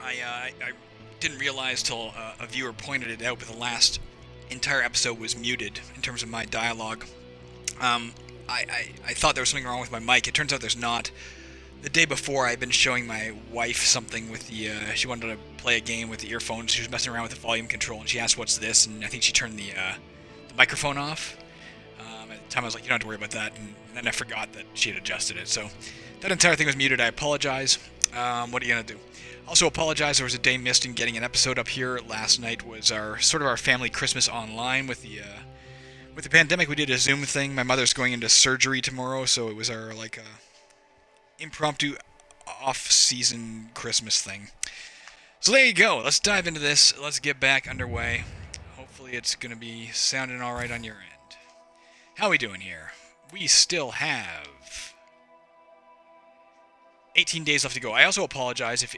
I didn't realize till a viewer pointed it out, but the last entire episode was muted in terms of my dialogue. I thought there was something wrong with my mic. It turns out there's not. The day before, I'd been showing my wife something with the, she wanted to play a game with the earphones. She was messing around with the volume control, and she asked, "What's this?" And I think she turned the microphone off. At the time, I was like, "You don't have to worry about that," and then I forgot that she had adjusted it. So that entire thing was muted. I apologize. What are you gonna do? Also apologize. There was a day missed in getting an episode up here. Last night was our family Christmas online with the pandemic. We did a Zoom thing. My mother's going into surgery tomorrow, so it was our impromptu off-season Christmas thing. So there you go. Let's dive into this. Let's get back underway. Hopefully it's going to be sounding all right on your end. How are we doing here? We still have 18 days left to go. I also apologize if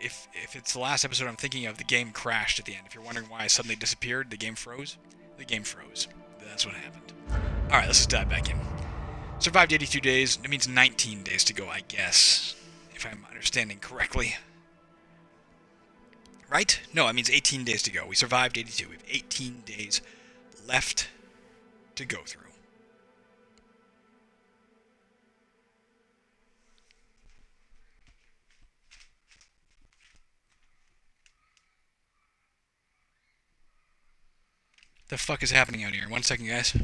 it's the last episode I'm thinking of, the game crashed at the end. If you're wondering why I suddenly disappeared, the game froze. The game froze. That's what happened. Alright, let's just dive back in. Survived 82 days. That means 19 days to go, I guess. If I'm understanding correctly. Right? No, it means 18 days to go. We survived 82. We have 18 days left to go through. The fuck is happening out here? 1 second, guys.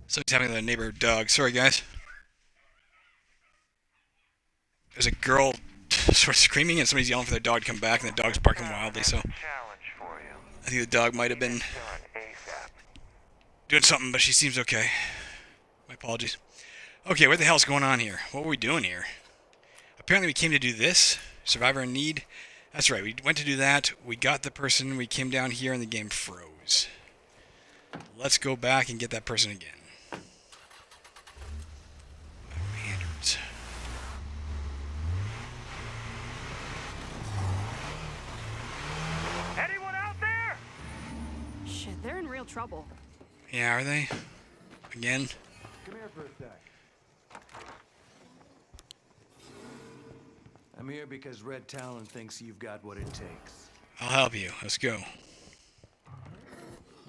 Something's happening to the neighborhood dog. Sorry, guys. There's a girl sort of screaming and somebody's yelling for their dog to come back, and the dog's barking wildly, so I think the dog might have been doing something, but she seems okay. My apologies. Okay, what the hell's going on here? What were we doing here? Apparently we came to do this. Survivor in need. That's right, we went to do that. We got the person. We came down here and the game froze. Let's go back and get that person again. Standards. Anyone out there? Shit, they're in real trouble. Yeah, are they? Again? Come here for a sec. I'm here because Red Talon thinks you've got what it takes. I'll help you. Let's go.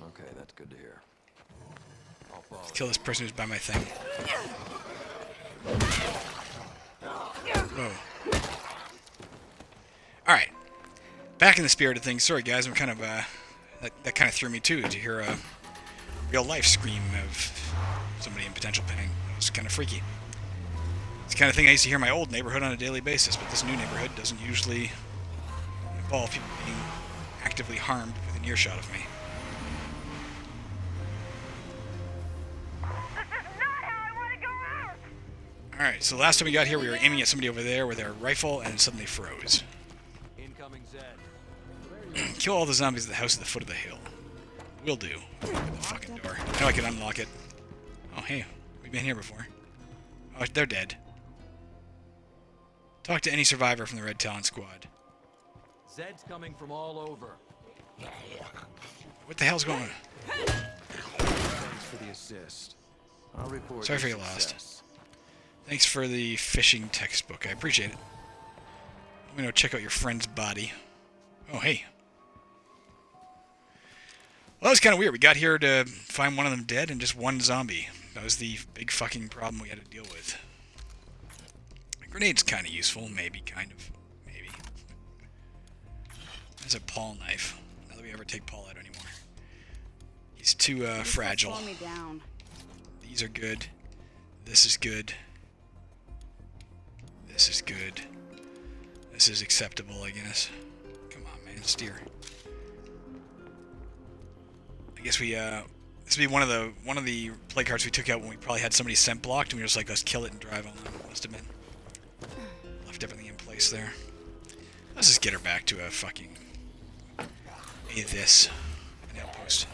Okay, that's good to hear. I'll follow. Let's kill this person who's by my thing. Whoa. Alright. Back in the spirit of things. Sorry guys, I'm kind of, that kind of threw me too, to hear a real life scream of somebody in potential pain. It was kind of freaky. It's the kind of thing I used to hear in my old neighborhood on a daily basis, but this new neighborhood doesn't usually involve people being actively harmed within earshot of me. Alright, so last time we got here, we were aiming at somebody over there with our rifle, and it suddenly froze. Incoming Zed. Kill all the zombies at the house at the foot of the hill. Will do. Open the fucking door. I know I can unlock it. Oh, hey. We've been here before. Oh, they're dead. Talk to any survivor from the Red Talon squad. Zed's coming from all over. What the hell's going on? Thanks for the assist. I'll report. Sorry for your your loss. success. Thanks for the fishing textbook. I appreciate it. Let me know, check out your friend's body. Oh, hey. Well, that was kind of weird. We got here to find one of them dead and just one zombie. That was the big fucking problem we had to deal with. A grenade's kind of useful. Maybe, kind of. Maybe. There's a Paul knife. Not that we ever take Paul out anymore. He's too fragile. Slow me down. These are good. This is good. This is good. This is acceptable, I guess. Come on, man. Steer. I guess we, this would be one of the play cards we took out when we probably had somebody scent blocked, and we were just like, let's kill it and drive on. Must have been. Left everything in place there. Let's just get her back to a fucking... this. An outpost.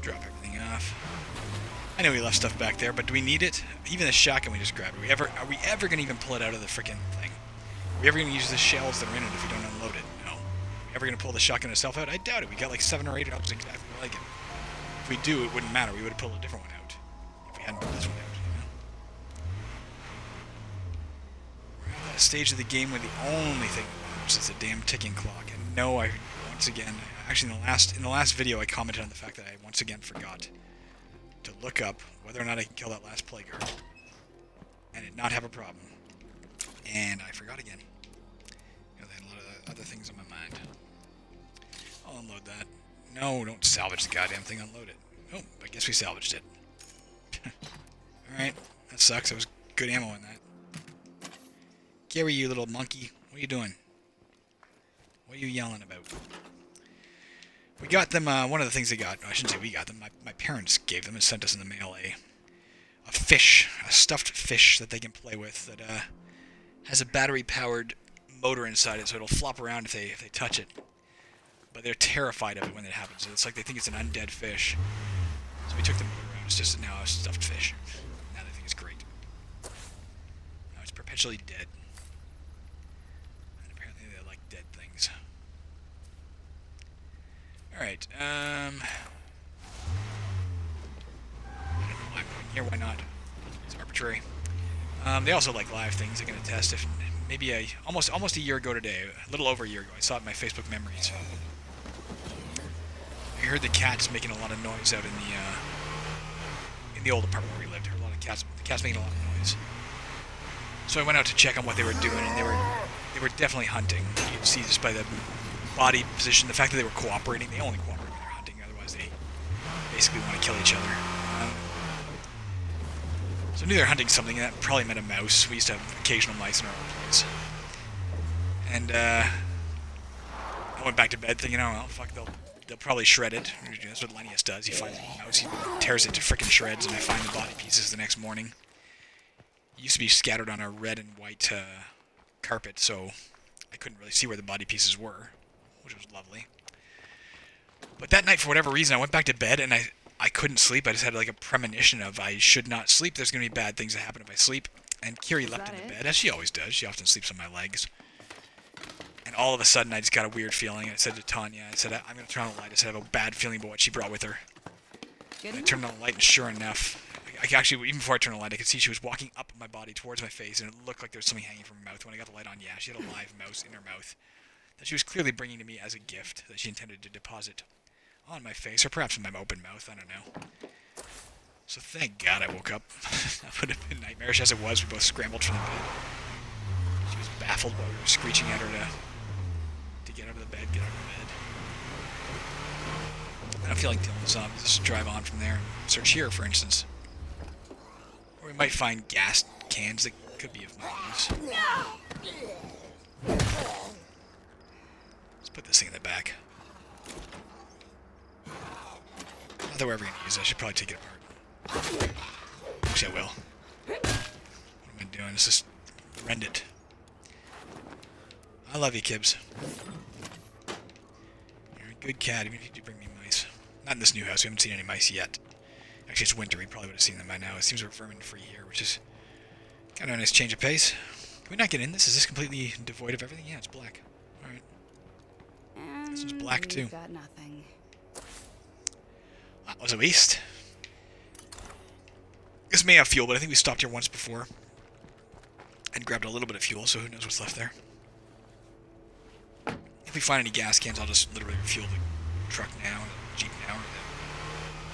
Drop everything off. I know we left stuff back there, but do we need it? Even the shotgun we just grabbed. Are we ever gonna even pull it out of the frickin' thing? Are we ever going to use the shells that are in it if we don't unload it? No. Are we ever going to pull the shotgun itself out? I doubt it. We got like 7 or 8 rounds exactly like it. If we do, it wouldn't matter. We would have pulled a different one out. If we hadn't pulled this one out, you know? We're at that stage of the game where the only thing that matters is the damn ticking clock. And no, once again, actually in the last video I commented on the fact that I once again forgot to look up whether or not I can kill that last plague girl. And it not have a problem. And I forgot again. I had a lot of other things on my mind. I'll unload that. No, don't salvage the goddamn thing, unload it. Oh, I guess we salvaged it. Alright, that sucks. There was good ammo in that. Gary, you little monkey. What are you doing? What are you yelling about? We got them, one of the things they got, no, I shouldn't say we got them, my parents gave them and sent us in the mail a fish, a stuffed fish that they can play with that has a battery-powered motor inside it, so it'll flop around if they touch it. But they're terrified of it when it happens. It's like they think it's an undead fish. So we took the motor out. It's just now a stuffed fish. Now they think it's great. Now it's perpetually dead. And apparently they like dead things. Alright, I don't know why I'm going here, why not? It's arbitrary. They also like live things. They're going to test if maybe almost a year ago today, a little over a year ago, I saw it in my Facebook memories. I heard the cats making a lot of noise out in the old apartment where we lived. I heard a lot of the cats making a lot of noise. So I went out to check on what they were doing, and they were definitely hunting. You can see just by the body position, the fact that they were cooperating. They only cooperate when they're hunting, otherwise they basically want to kill each other. So I knew they were hunting something, and that probably meant a mouse. We used to have occasional mice in our old place. And I went back to bed thinking, oh, well, fuck, they'll probably shred it. That's what Linnaeus does. He finds a mouse, he tears it to frickin' shreds, and I find the body pieces the next morning. It used to be scattered on a red and white carpet, so I couldn't really see where the body pieces were, which was lovely. But that night, for whatever reason, I went back to bed, and I couldn't sleep. I just had like a premonition of I should not sleep. There's going to be bad things that happen if I sleep. And Kiri leapt in the bed, as she always does. She often sleeps on my legs. And all of a sudden, I just got a weird feeling. I said to Tanya, I said, I'm going to turn on the light. I said, I have a bad feeling about what she brought with her. And I turned on the light, and sure enough, I actually, even before I turned on the light, I could see she was walking up my body towards my face, and it looked like there was something hanging from her mouth. When I got the light on, yeah, she had a live mouse in her mouth that she was clearly bringing to me as a gift that she intended to deposit on my face, or perhaps in my open mouth, I don't know. So thank God I woke up. That would have been nightmarish as it was. We both scrambled from the bed. She was baffled while we were screeching at her to get out of the bed, get out of the bed. I don't feel like dealing with zombies. Just drive on from there and search here, for instance. Or we might find gas cans that could be of use. Let's put this thing in the back. Not that we're ever going to use it. I should probably take it apart. Actually, I will. What am I doing? Let's just rend it. I love you, Kibbs. You're a good cat, even if you do bring me mice. Not in this new house. We haven't seen any mice yet. Actually, it's winter. We probably would have seen them by now. It seems we're vermin-free here, which is kind of a nice change of pace. Can we not get in this? Is this completely devoid of everything? Yeah, it's black. Alright. This one's black, too. Got nothing. That was a waste. This may have fuel, but I think we stopped here once before and grabbed a little bit of fuel, so who knows what's left there. If we find any gas cans, I'll just literally refuel the truck now, the Jeep now, or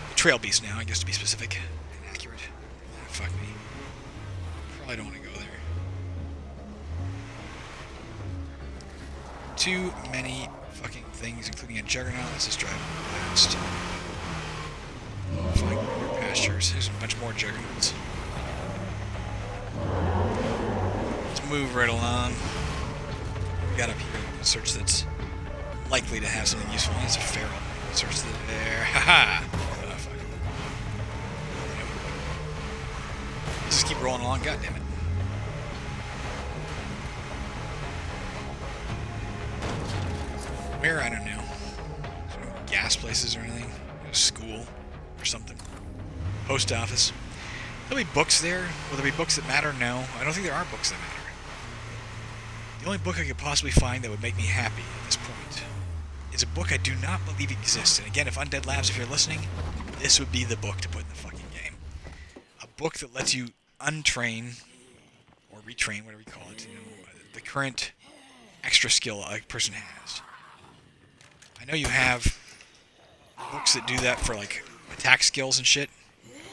the Trail Beast now, I guess, to be specific and accurate. Oh, fuck me. Probably don't want to go there. Too many fucking things, including a Juggernaut. Let's just drive past. Find greener pastures. There's a bunch more Juggernauts. Let's move right along. We got up here a search that's likely to have something useful. It's a feral. Search there. Haha! Oh, fuck. Let's just keep rolling along. God damn it. Where? I don't know. There's no gas places or anything. A school or something. Post office. There'll be books there. Will there be books that matter? No. I don't think there are books that matter. The only book I could possibly find that would make me happy at this point is a book I do not believe exists. And again, if Undead Labs, if you're listening, this would be the book to put in the fucking game. A book that lets you untrain, or retrain, whatever you call it, the current extra skill a person has. I know you have books that do that for, like, attack skills and shit,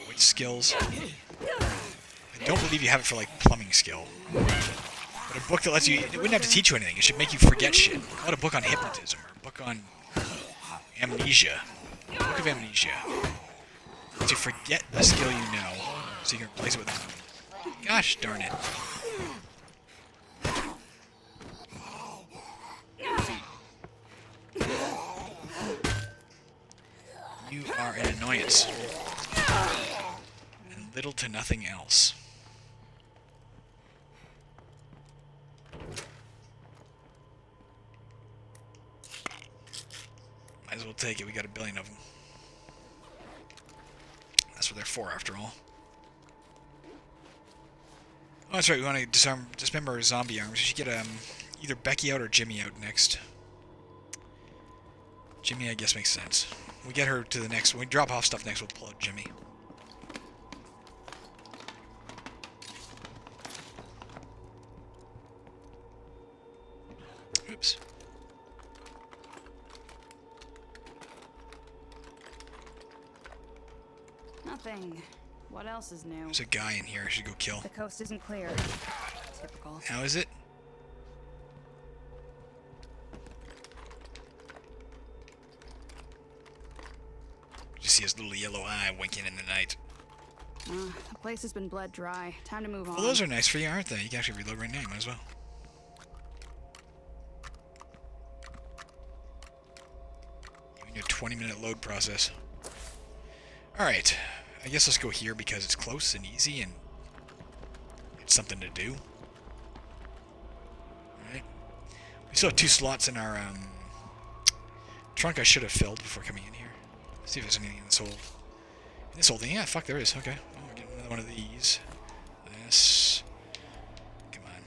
witch skills. I don't believe you have it for, like, plumbing skill. But a book that lets you... It wouldn't have to teach you anything. It should make you forget shit. Call it a book on hypnotism, or a book on amnesia. A book of amnesia. To forget a skill you know, so you can replace it with another. Gosh darn it. You are an annoyance. And little to nothing else. Might as well take it, we got a billion of them. That's what they're for, after all. Oh, that's right, we want to dismember our zombie arms. We should get either Becky out or Jimmy out next. Jimmy, I guess, makes sense. When we get her to the next... When we drop off stuff next, we'll pull out Jimmy. Oops. Nothing. What else is new? There's a guy in here I should go kill. The coast isn't clear. Typical. How is it? Just see his little yellow eye winking in the night. The place has been bled dry. Time to move on. Well, those are nice for you, aren't they? You can actually reload right now, might as well. Even your 20-minute load process. Alright, I guess let's go here because it's close and easy and it's something to do. Alright. We still have 2 slots in our trunk I should have filled before coming in here. Let's see if there's anything in this whole thing. Yeah, fuck, there is. Okay. Oh, we're getting another one of these. This. Come on.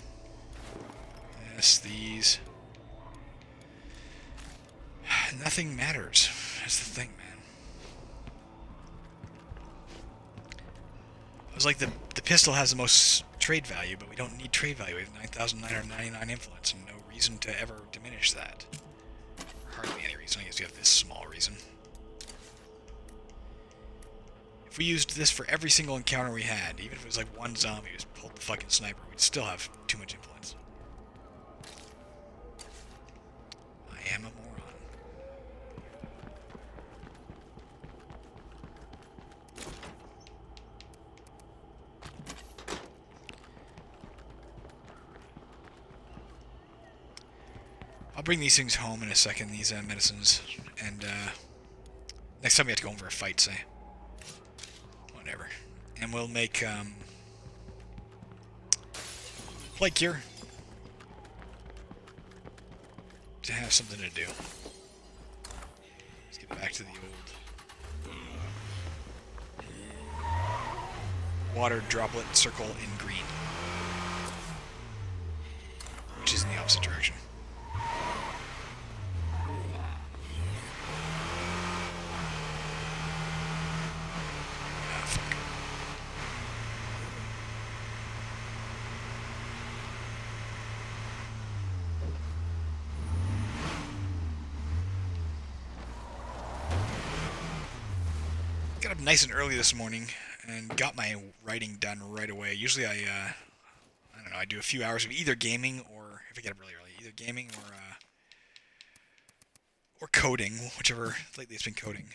This, these. Nothing matters. That's the thing, man. It was like the pistol has the most trade value, but we don't need trade value. We have 9,999 influence and no reason to ever diminish that. Hardly any reason. I guess we have this small reason. If we used this for every single encounter we had, even if it was like one zombie who just pulled the fucking sniper, we'd still have too much influence. I am a moron. I'll bring these things home in a second, these medicines, and next time we have to go over a fight, say. Whatever. And we'll make plague cure to have something to do. Let's get back to the old water droplet circle in green, which is in the opposite direction. Got up nice and early this morning and got my writing done right away. Usually I don't know, I do a few hours of either gaming or, if I get up really early, either gaming or coding, whichever. Lately it's been coding.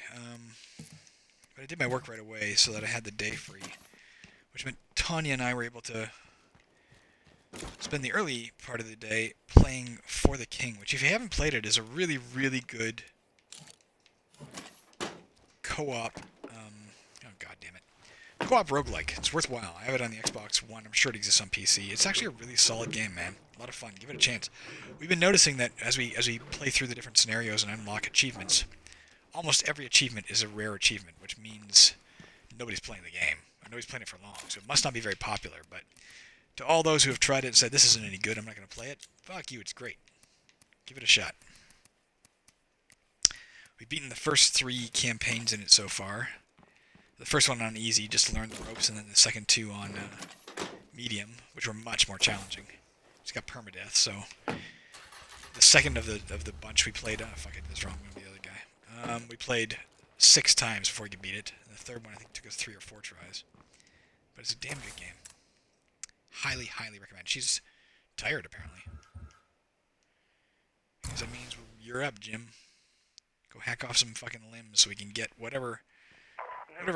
But I did my work right away so that I had the day free, which meant Tanya and I were able to spend the early part of the day playing For the King, which, if you haven't played it, is a really, really good co-op. Oh, god damn it. Co-op roguelike. It's worthwhile. I have it on the Xbox One. I'm sure it exists on PC. It's actually a really solid game, man. A lot of fun. Give it a chance. We've been noticing that as we play through the different scenarios and unlock achievements, almost every achievement is a rare achievement, which means nobody's playing the game. Or nobody's playing it for long. So it must not be very popular, but To all those who have tried it and said, this isn't any good, I'm not going to play it, fuck you, it's great. Give it a shot. We've beaten the first 3 campaigns in it so far. The first one on easy, just to learn the ropes, and then the second 2 on medium, which were much more challenging. It's got permadeath, so... The second of the bunch we played... Oh, fuck, I did this wrong. I'm going to be the other guy. We played 6 times before we could beat it. And the third one, I think, took us 3 or 4 tries. But it's a damn good game. Highly, highly recommend. She's tired, apparently. Because that means you're up, Jim. Go hack off some fucking limbs so we can get whatever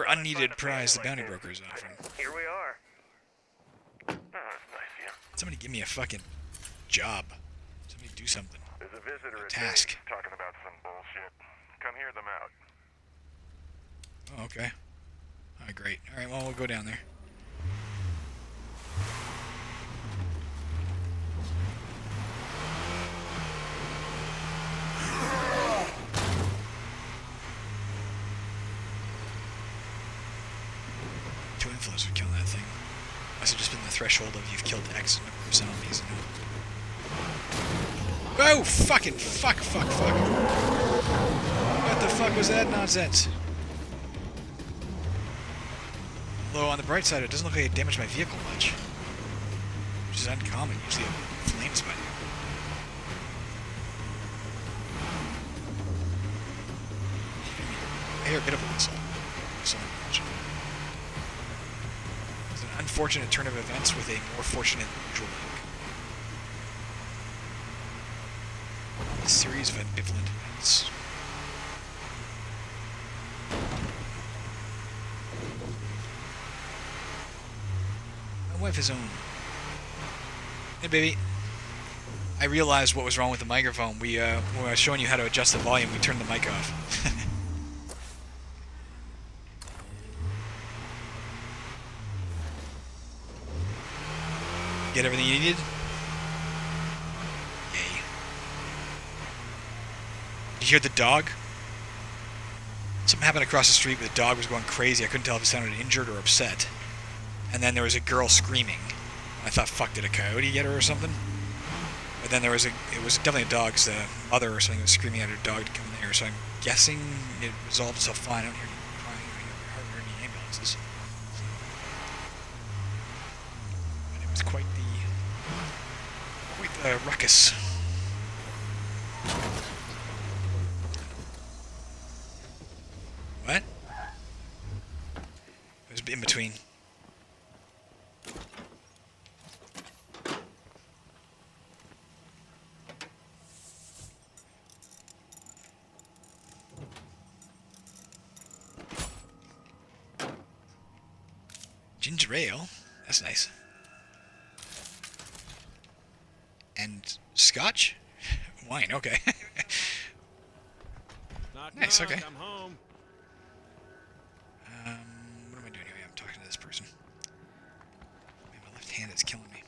unneeded prize the bounty broker is offering. Here we are. Oh, that's nice, yeah. Somebody give me a fucking job. Somebody do something. There's a visitor A at task. Dave's talking about some bullshit. Come hear them out. Oh, okay. Alright, great. Alright, well, we'll go down there. Two inflows for killing that thing. Must have just been the threshold of you've killed X number of zombies. Oh, fucking fuck. What the fuck was that nonsense? Although on the bright side, it doesn't look like it damaged my vehicle much. Which is uncommon. Usually it flames by now. I hear a bit of a whistle. It's an unfortunate turn of events with a more fortunate than usual ending. A series of ambivalent events. My wife is own. Hey, baby. I realized what was wrong with the microphone. When I was showing you how to adjust the volume, we turned the mic off. Get everything you needed? Yay. Did you hear the dog? Something happened across the street where the dog was going crazy. I couldn't tell if it sounded injured or upset. And then there was a girl screaming. I thought, fuck, did a coyote get her or something? But then it was definitely a dog's mother or something was screaming at her dog to come in there. So I'm guessing it resolved itself fine. I don't hear any crying. I hardly heard any ambulances. But it was quite the ruckus. What? It was in between. Ginger ale? That's nice. And scotch? Wine, okay. Nice, okay. I'm home. What am I doing here? I'm talking to this person. Man, my left hand is killing me.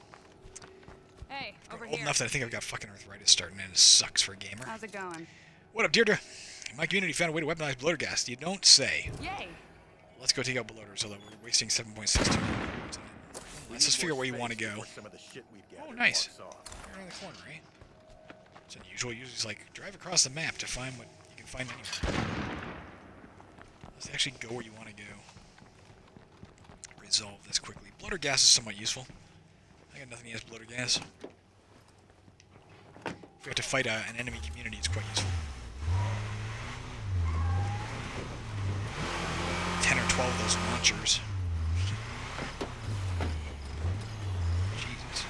Hey, I'm over old here. enough that I think I've got fucking arthritis starting and it sucks for a gamer. How's it going? What up, Deirdre? My community found a way to weaponize bloater gas. You don't say. Yay! Let's go take out bloaters, although we're wasting 7.62. Let's just figure out where you want to go. Oh, nice. Right around the corner, eh? It's unusual. Usually it's like, drive across the map to find what you can find anywhere. Let's actually go where you want to go. Resolve this quickly. Bloater gas is somewhat useful. I got nothing against bloater gas. If we have to fight an enemy community, it's quite useful. 10 or 12 of those launchers. Jesus.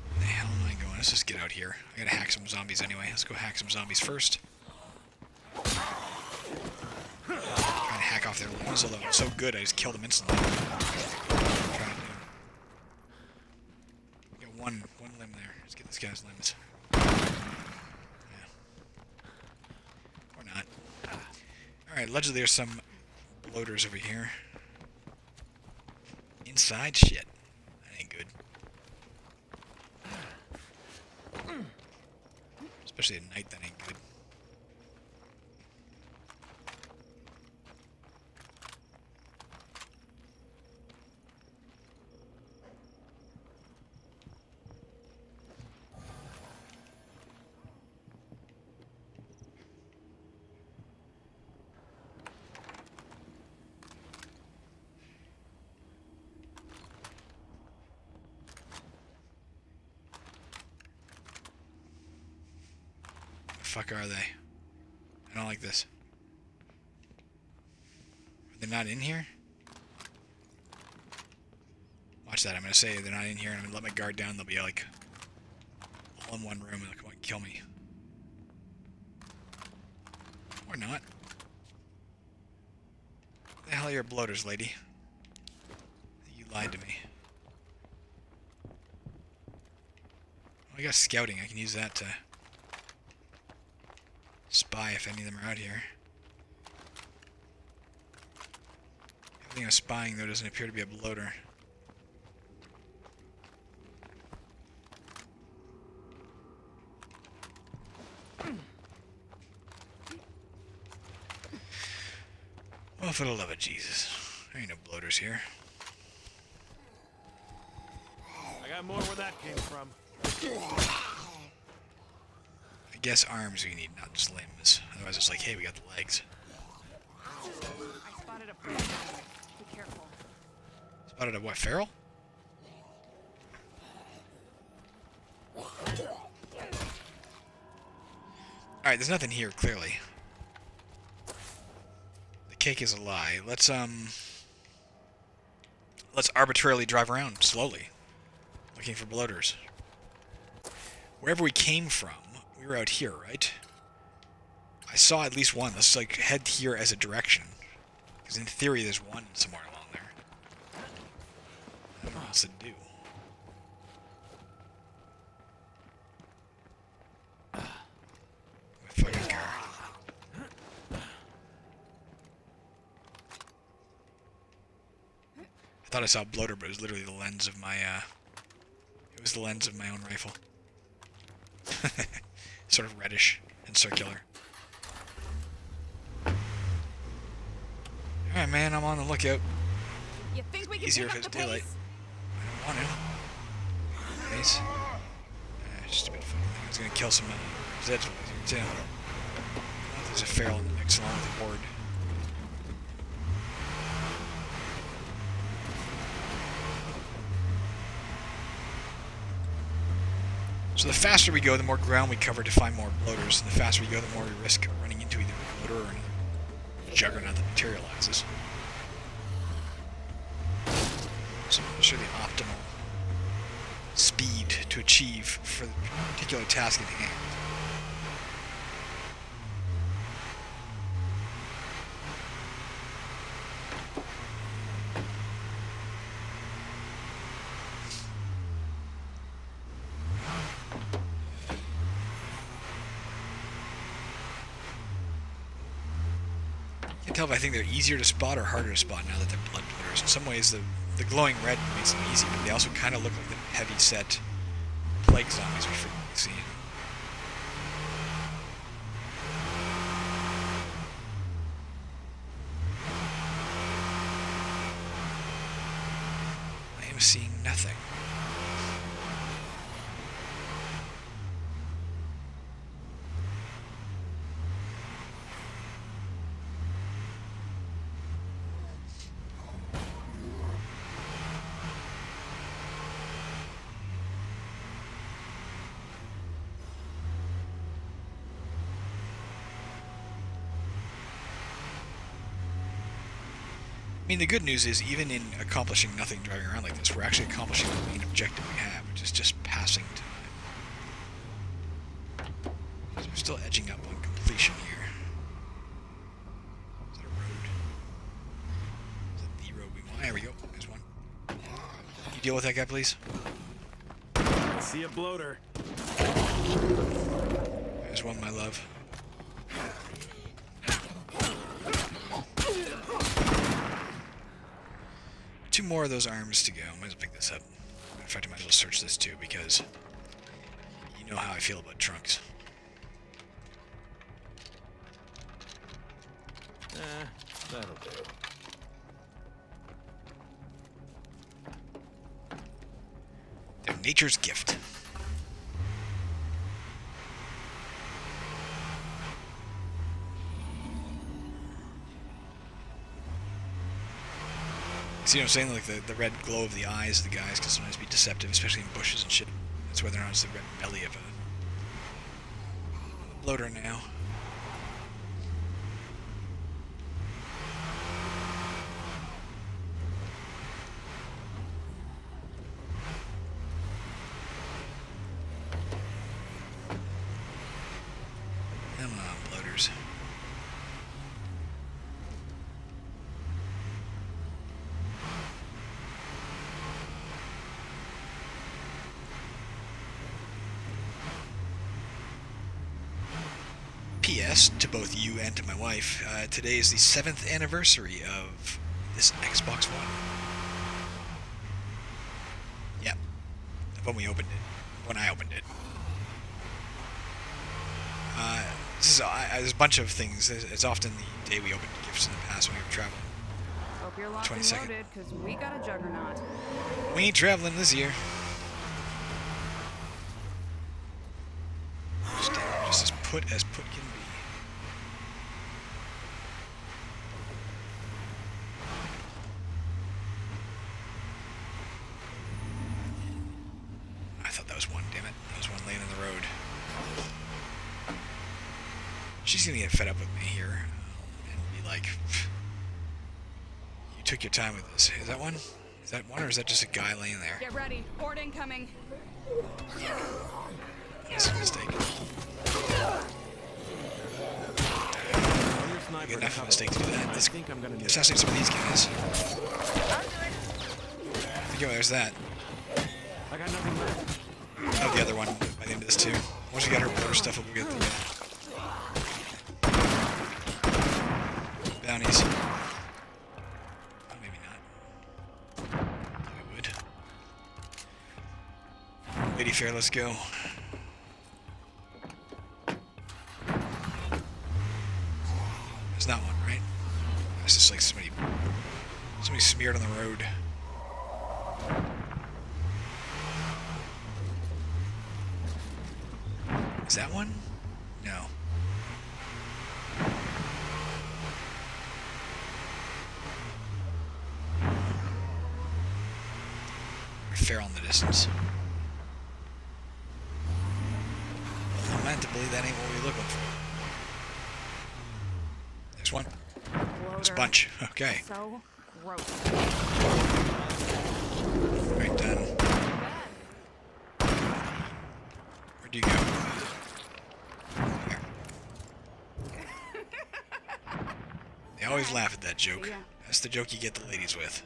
Where the hell am I going? Let's just get out here. I gotta hack some zombies anyway. Let's go hack some zombies first. Hack off their limbs, although it's so good I just killed them instantly. Got one limb there. Let's get this guy's limbs. Yeah. Or not. Alright, allegedly there's some bloaters over here. inside? Shit. That ain't good. Especially at night, that ain't good. Fuck are they? I don't like this. Are they not in here? Watch that. I'm gonna say they're not in here, and I'm gonna let my guard down. They'll be like all in one room and they'll come and kill me. Or not. What the hell are your bloaters, lady? You lied to me. Oh, I got scouting. I can use that to spy if any of them are out here. Everything I'm spying, though, doesn't appear to be a bloater. Well, for the love of Jesus. There ain't no bloaters here. I got more where that came from. I guess arms we need, not just limbs. Otherwise it's like, hey, we got the legs. I spotted a prey. Be careful. Spotted a what, feral? Alright, there's nothing here, clearly. The cake is a lie. Let's arbitrarily drive around slowly, looking for bloaters. Wherever we came from, we were out here, right? I saw at least one. Let's like head here as a direction, because in theory there's one somewhere along there. I don't know what else to do. My fucking car. I thought I saw a bloater, but it was literally the lens of my it was the lens of my own rifle. Sort of reddish and circular. Alright, man, I'm on the lookout. You think we can Easier pick if up it's the daylight. pace? I don't want to. Nice. Stupid fucking thing. It's gonna kill some Zeds with here, too. There's a feral in the mix along with the horde. So the faster we go, the more ground we cover to find more bloaters, and the faster we go, the more we risk running into either a bloater or another juggernaut that materializes. So I'm not sure the optimal speed to achieve for the particular task at hand. I can't tell if I think they're easier to spot or harder to spot now that they're blood bloaters. In some ways, the glowing red makes them easy, but they also kind of look like the heavy-set plague zombies we frequently see. I am seeing nothing. I mean, the good news is, even in accomplishing nothing driving around like this, we're actually accomplishing the main objective we have, which is just passing time. So we're still edging up on completion here. Is that a road? Is that the road we want? There we go. There's one. Can you deal with that guy, please? I see a bloater. There's one, my love. 2 more of those arms to go. Might as well pick this up. In fact, I might as well search this too, because you know how I feel about trunks. That'll do. They're nature's gift. See what I'm saying? Like the red glow of the eyes of the guys can sometimes be deceptive, especially in bushes and shit. That's whether or not it's the red belly of a bloater now. Come on, bloaters. P.S. to both you and to my wife, today is the 7th anniversary of this Xbox One. Yep. When we opened it. When I opened it. There's a bunch of things. It's often the day we opened gifts in the past when we were traveling. Hope you're locked and 22nd. loaded, because we got a juggernaut. We ain't traveling this year. Just as put can be. I thought that was one, damn it. That was one laying in the road. She's gonna get fed up with me here and be like, you took your time with this. Is that one? Is that one, or is that just a guy laying there? Get ready. Horde incoming. That's a mistake. I get enough of a mistake to do that. Let's assassinate some of these guys. Okay, there's that. I got nothing left. Oh, the other one by the end of this too. Once we get our border stuff, we'll get the bounties. Oh, maybe not. Thought we would. Lady Fair, let's go. There's not one, right? It's just like somebody smeared on the road. Is that one? No. Feral in the distance. Lamentably, that ain't what we're looking for. There's one. There's a Bloater. bunch. Okay. So gross. Right done. Where'd you go? There. They always laugh at that joke. Yeah. That's the joke you get the ladies with.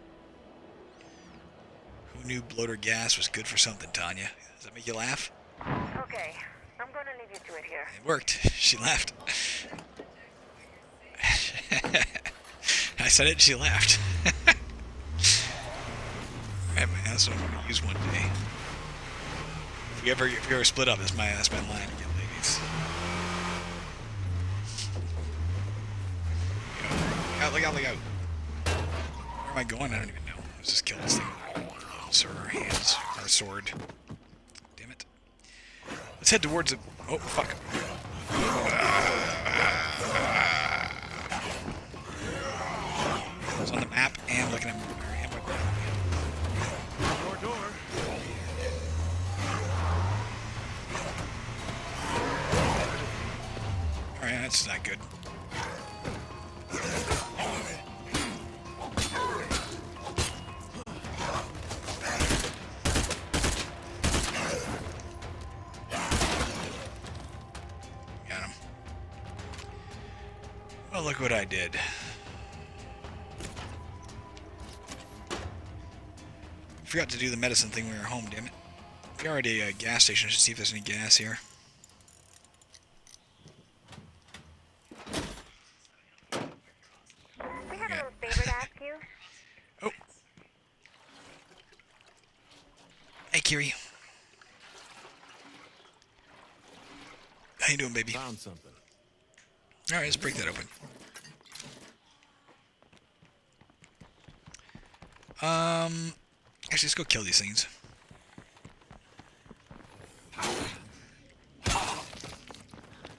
Who knew bloater gas was good for something, Tanya? Does that make you laugh? Okay, I'm gonna leave you to it here. It worked. She laughed. I said it and she laughed. Alright, man, that's what I'm gonna use one day. If we ever split up, that's my line again, ladies. Look out. Where am I going? I don't even know. Let's just kill this thing with our hands. Our sword. Damn it. Let's head towards it. Oh, fuck. It's on the map and looking at my Door. Alright, that's not good. Got him. Well, look what I did. Forgot to do the medicine thing when we were home, damn it. We are at a gas station. I should see if there's any gas here. We have a little favor to ask you. Oh, How you doing, baby? Found something. All right, let's break that open. Actually, let's go kill these things.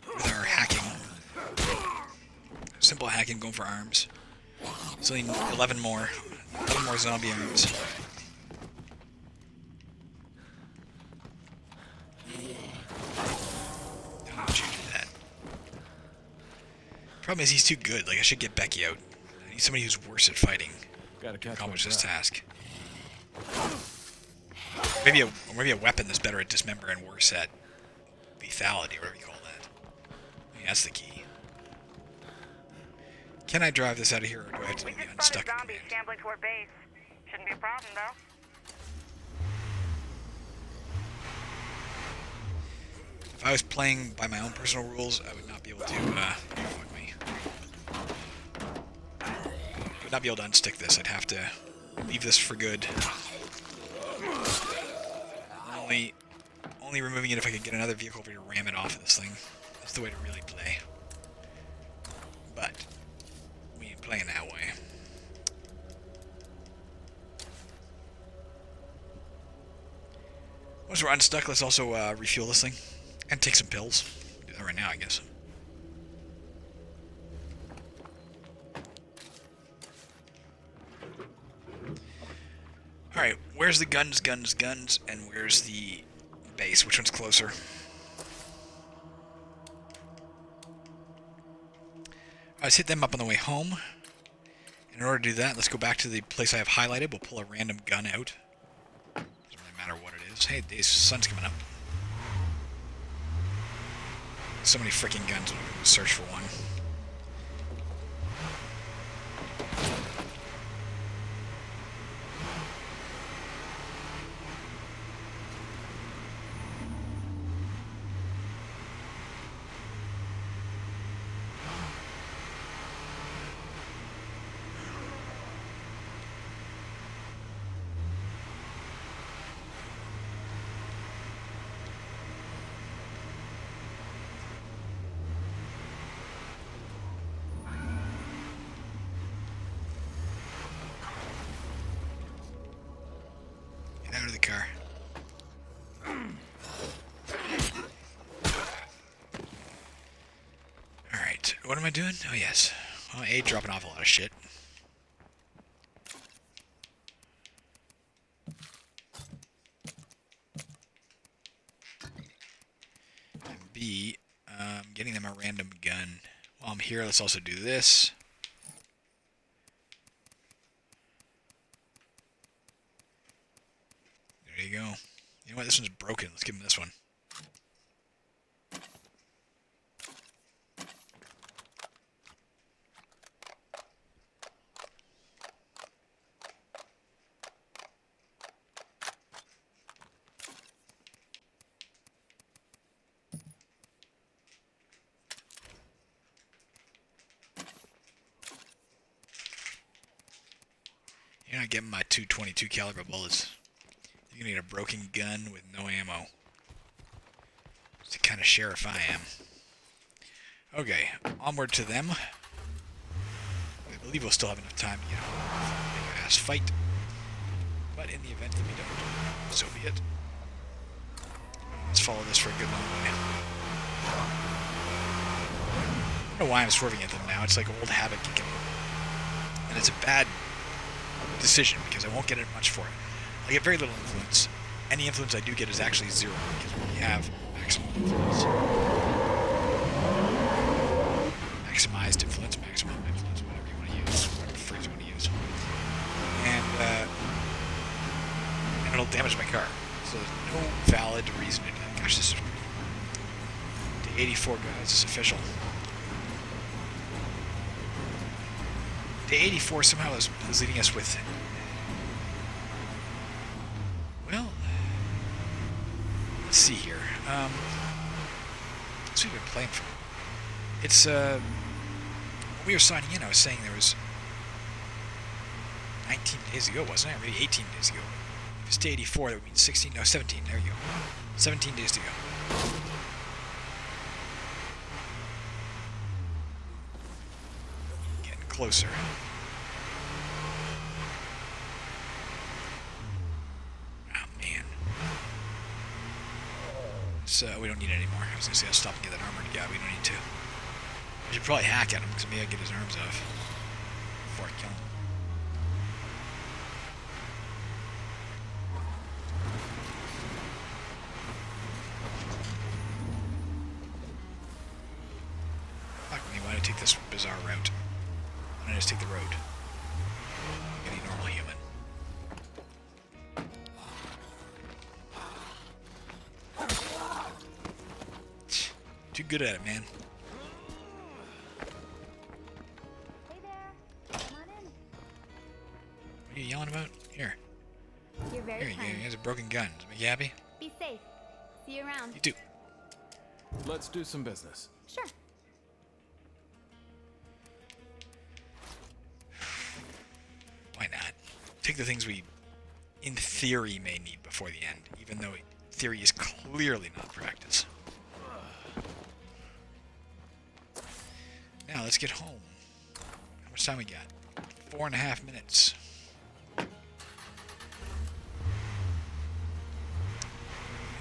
With our hacking. Simple hacking, going for arms. So we need 11 more. 11 more zombie arms. How would you do that? Problem is, he's too good. Like, I should get Becky out. I need somebody who's worse at fighting. Gotta catch Accomplish my this breath. task. Maybe a weapon that's better at dismember and worse at lethality, or whatever you call that. I think that's the key. Can I drive this out of here, or do I have to We be just unstuck? spotted zombies shambling toward base. Shouldn't be a problem, though. If I was playing by my own personal rules, I would not be able to, fuck me. I would not be able to unstick this. I'd have to leave this for good. Only removing it if I could get another vehicle over to ram it off of this thing. That's the way to really play. But we ain't playing that way. Once we're unstuck, let's also refuel this thing. And take some pills. Do that right now, I guess. Alright, where's the guns, and where's the base? Which one's closer? Let's hit them up on the way home. In order to do that, let's go back to the place I have highlighted. We'll pull a random gun out. Doesn't really matter what it is. Hey, the sun's coming up. So many freaking guns, I'm going to search for one. Get out of the car. Alright, what am I doing? Oh yes. Well, A, dropping off a lot of shit. And B, getting them a random gun. While I'm here, let's also do this. There you go. You know what? This one's broken. Let's give him this one. You're not getting my 222 caliber bullets. You're gonna get a broken gun with no ammo. It's the kind of sheriff I am. Okay, onward to them. I believe we'll still have enough time to get a big ass fight. But in the event that we don't, so be it. Let's follow this for a good long way. I don't know why I'm swerving at them now. It's like old habit kicking in. And it's a bad decision because I won't get it much for it. I get very little influence. Any influence I do get is actually zero because we have maximum influence. Maximized influence, maximum influence, whatever you want to use, whatever phrase you want to use. And it'll damage my car. So there's no valid reason to do that. Gosh, this is day 84, guys. It's official. Day 84 somehow is leading us with... Well, let's see here. What's we been playing for? It's, when we were signing in, I was saying there was 19 days ago, wasn't it? Or maybe 18 days ago. If it's day 84, that would mean 16, no, 17, there you go. 17 days to go. closer. Oh, man. So, we don't need it anymore. I was going to say I'll stop and get that armored guy. We don't need to. I should probably hack at him, because maybe I get his arms off before I kill him. Fuck me, why did I take this bizarre route? Why didn't I just take the road? Like any normal human. Too good at it, man. Hey there. Come on in. What are you yelling about? Here. You're very Here you go. kind. He has a broken gun. Does it make you happy? Be safe. See you around. You too. Let's do some business. Sure. Why not? Take the things we, in theory, may need before the end, even though theory is clearly not practice. Now, let's get home. How much time we got? 4.5 minutes.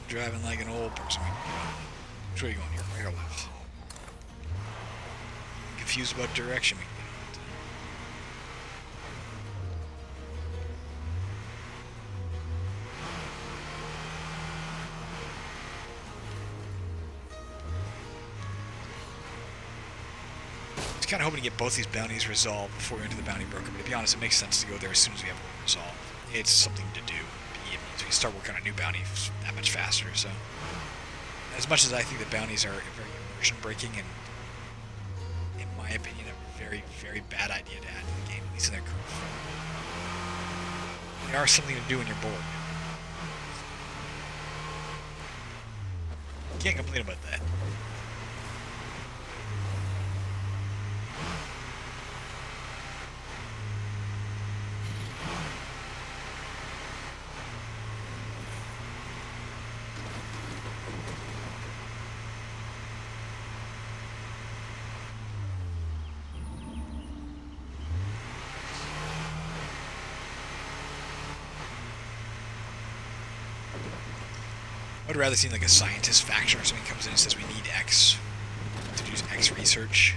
Driving like an old person. Which way are you going here? Right or left? Confused about direction. We can get on. I was kind of hoping to get both these bounties resolved before we enter the bounty broker, but to be honest, it makes sense to go there as soon as we have one resolved. It's something to do. It means we can start working on a new bounty that much faster, so... As much as I think that bounties are very immersion-breaking and, in my opinion, a very, very bad idea to add to the game, at least in their current form. They are something to do when you're bored. Can't complain about that. I would rather see like a scientist faction or something comes in and says we need X to do X research.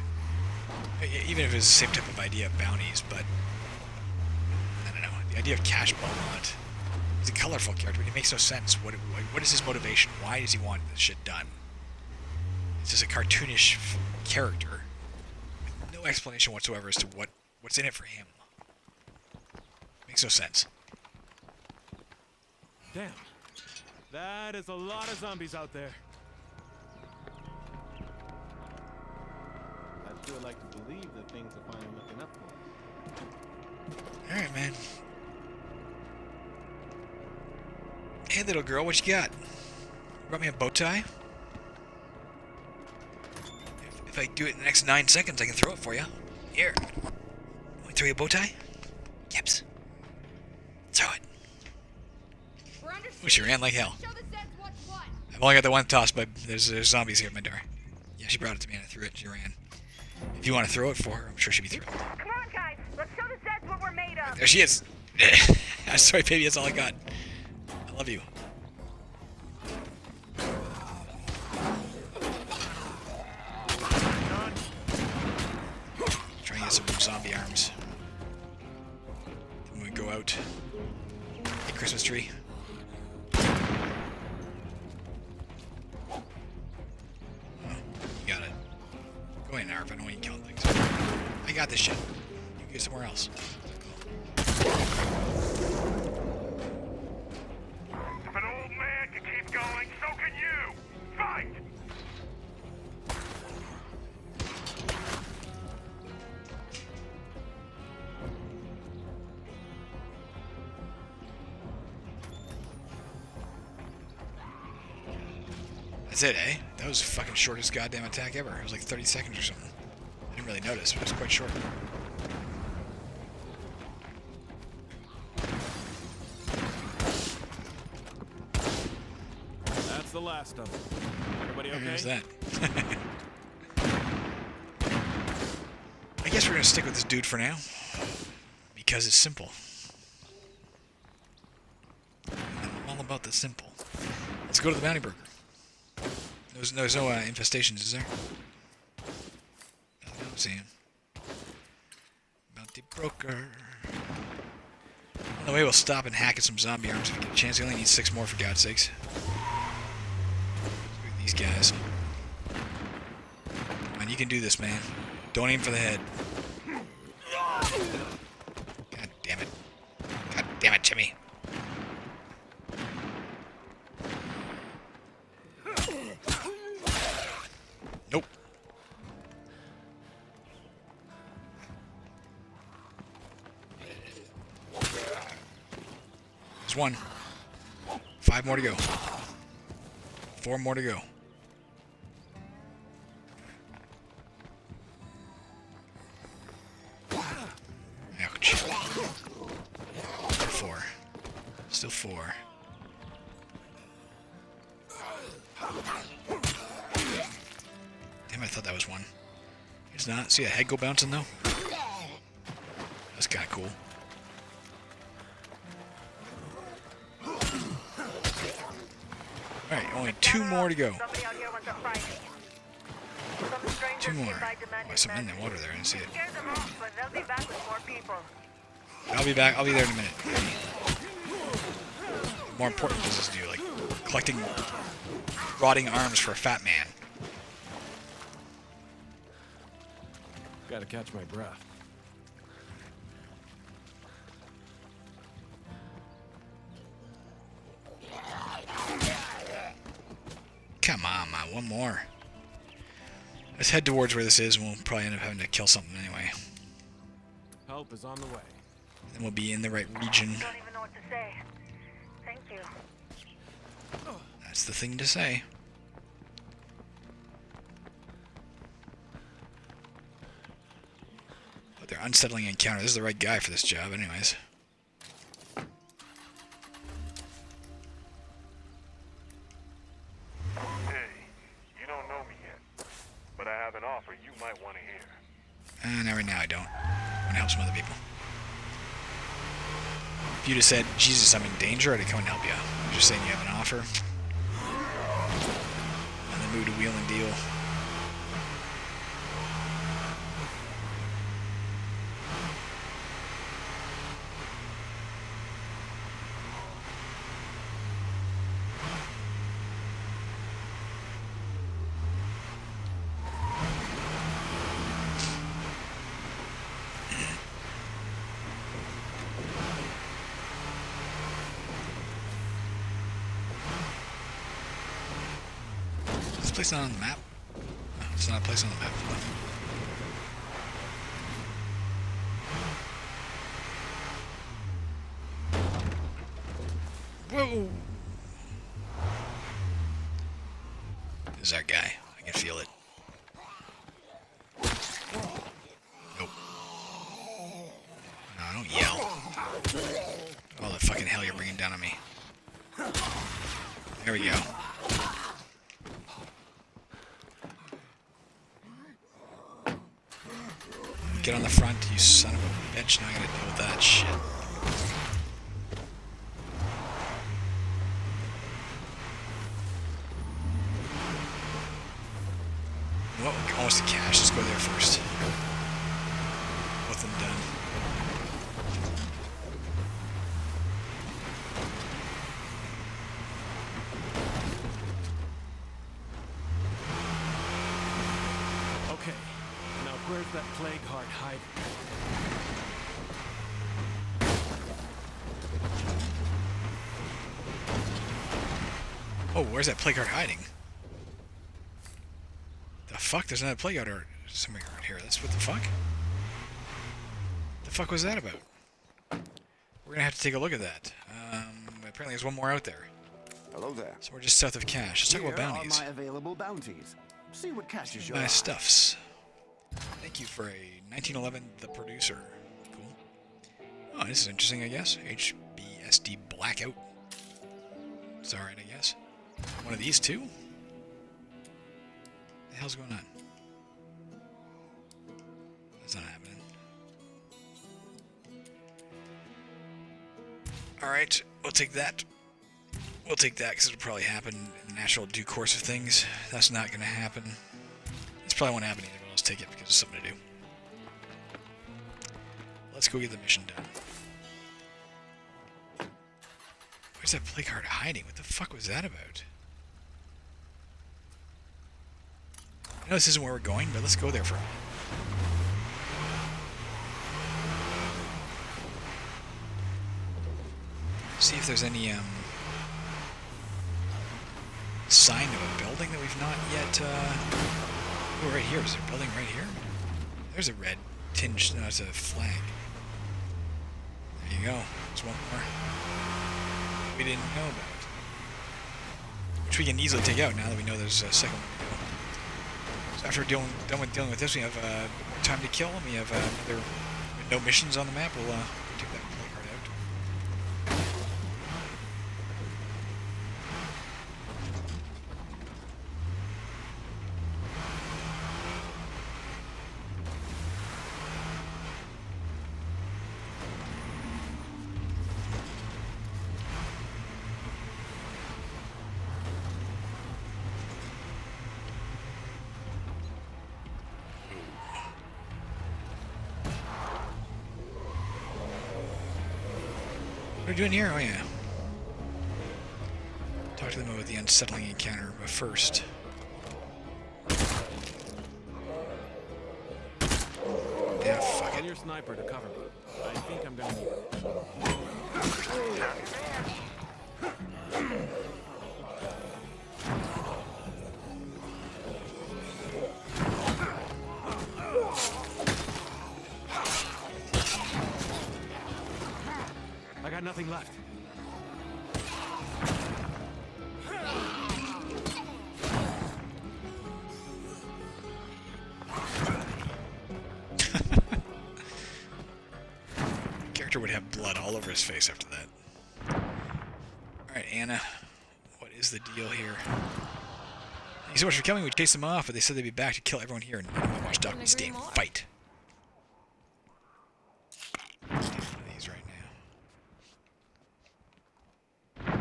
Even if it's the same type of idea of bounties, but I don't know. The idea of Cash Beaumont, he's a colorful character, but he makes no sense. What is his motivation? Why does he want this shit done? It's just a cartoonish character with no explanation whatsoever as to what's in it for him. Makes no sense. Damn. That is a lot of zombies out there. I'd sure like to believe that things are finally looking up for Alright, man. Hey, little girl, what you got? Brought me a bow tie? If I do it in the next 9 seconds, I can throw it for you. Here. Want me to throw you a bow tie? Yeps. Throw it. Wish you ran like hell. I've only got the one toss, but there's zombies here at my door. Yeah, she brought it to me and I threw it and she ran. If you want to throw it for her, I'm sure she'd be thrilled. Come on, guys. Let's show the Zeds what we're made of. There she is. I'm sorry, baby. That's all I got. I love you. Trying to get some zombie arms. Then we go out. Hey, Christmas tree. You got it. Go in, Arv. I don't want you killing things. I got this shit. You can get somewhere else. If an old man can keep going, so can you! Fight! That's it, eh? That was the fucking shortest goddamn attack ever. It was like 30 seconds or something. I didn't really notice, but it was quite short. That's the last of them. Everybody okay? There's that. I guess we're gonna stick with this dude for now. Because it's simple. I'm all about the simple. Let's go to the Bounty Broker. There's no infestations, is there? I don't see him. Bounty Broker. On the way, we'll stop and hack at some zombie arms if we get a chance. We only need 6 more, for God's sakes. Look at these guys. Come on, you can do this, man. Don't aim for the head. God damn it. God damn it, Jimmy. Nope. There's 1. 5 more to go. 4 more to go. Ouch. 4. Still 4. Damn, I thought that was 1. It's not. See a head go bouncing though? That's kind of cool. Alright, only 2 more to go. Somebody out here wants a fight. Some strangers 2 more. came by Oh, demanding there's something in the message. water there. I didn't see it. Scared them off, but they'll be back with more people. I'll be back. I'll be there in a minute. More important business to do, like collecting rotting arms for a fat man. Gotta catch my breath. Come on, man. 1 more. Let's head towards where this is, and we'll probably end up having to kill something anyway. Help is on the way. Then we'll be in the right region. Don't even know what to say. Thank you. That's the thing to say. But they're unsettling encounter. This is the right guy for this job, anyways. Hey, you don't know me yet, but I have an offer you might want to hear. Not right now, I don't. I want to help some other people. If you'd have said, Jesus, I'm in danger, I'd have come and help you. I'm just saying you have an offer. I'm in the mood to wheel and deal. Is this place not on the map? No, it's not a place on the map. Whoa! There's that guy. I can feel it. Nope. No, don't yell. All the fucking hell you're bringing down on me. There we go. Get on the front, you son of a bitch. Now I gotta deal with that shit. Well, almost a cache. Let's go there first. Both of them done. Okay. Now where's that plague heart hiding? Oh, where's that plague heart hiding? The fuck? There's another plague heart or somewhere around here. That's what the fuck? The fuck was that about? We're gonna have to take a look at that. Apparently there's 1 more out there. Hello there. So we're just south of cache. Let's talk about Here are bounties. my available bounties. See what catches your Nice eye. stuffs. Thank you for a 1911 The Producer. Cool. Oh, this is interesting, I guess. HBSD Blackout. It's alright, I guess. One of these two? What the hell's going on? That's not happening. Alright, we'll take that. We'll take that because it'll probably happen in the natural due course of things. That's not going to happen. This probably won't happen either, but let's take it because it's something to do. Let's go get the mission done. Where's that play card hiding? What the fuck was that about? I know this isn't where we're going, but let's go there for a minute. See if there's any sign of a building that we've not yet. Oh, right here. Is there a building right here? There's a red tinge. No, it's a flag. There you go. There's one more we didn't know about, which we can easily take out now that we know there's a second one to go. So after done with dealing with this, we have more time to kill, and we have another no missions on the map. We'll take that play card out. What are we doing here? Oh yeah. Talk to them about the unsettling encounter, but first. Yeah, fuck Tell it. your sniper to cover me. I think I'm gonna need it. I got nothing left. Character would have blood all over his face after that. Alright, Anna. What is the deal here? Thank you so much for coming. We chased them off, but they said they'd be back to kill everyone here, and none of them watched Dawkins stay and fight. These right now.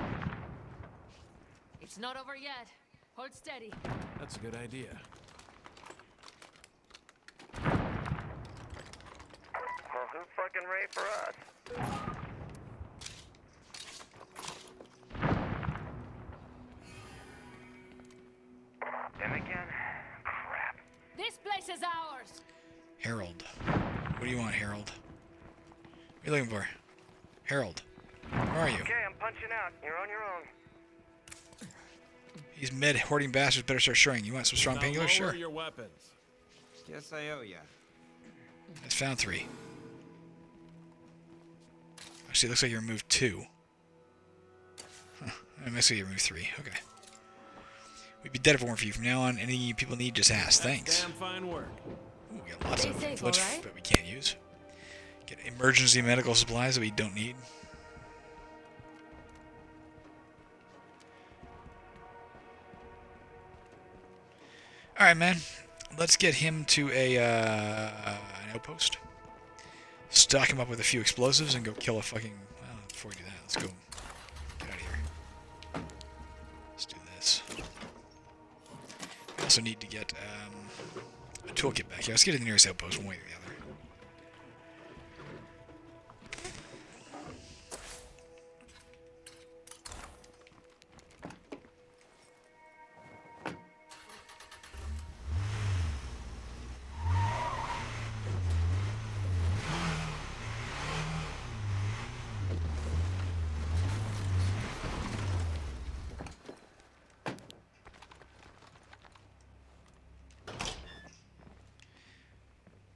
It's not over yet. Hold steady. That's a good idea. Well, who's fucking ready for us? And again, crap. This place is ours. Harold. What do you want, Harold? What are you looking for? Harold. Where are you? Okay, I'm punching out. You're on your own. These mid hoarding bastards better start showing. You want some strong Now painkillers? lower Sure. your weapons. Guess I owe ya. It's found 3. Actually, it looks like you removed 2. Huh. It looks like you removed 3. Okay. We'd be dead if it weren't for you. From now on, anything you people need, just ask. Thanks. Damn fine work. Ooh, we got lots Stay of safe, influence, alright? but we can't use. Get emergency medical supplies that we don't need. Alright, man. Let's get him to an outpost. Stock him up with a few explosives and go kill a fucking... Well, before we do that, let's go... Get out of here. Let's do this. We also need to get a toolkit back here. Let's get to the nearest outpost one way or the other.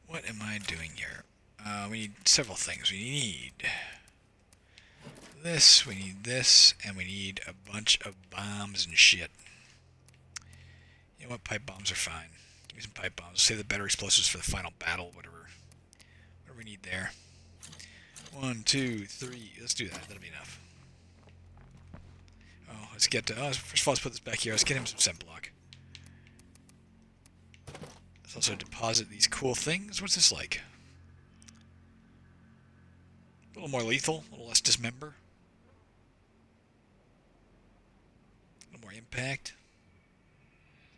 What am I doing here? We need several things. We need this, we need this, and we need a bunch of bombs and shit. You know what? Pipe bombs are fine. Give me some pipe bombs. Save the better explosives for the final battle, whatever we need there. 1, 2, 3. Let's do that. That'll be enough. Oh, let's get to... first of all, let's put this back here. Let's get him some scent block. Let's also deposit these cool things. What's this like? A little more lethal, a little less dismember. impact.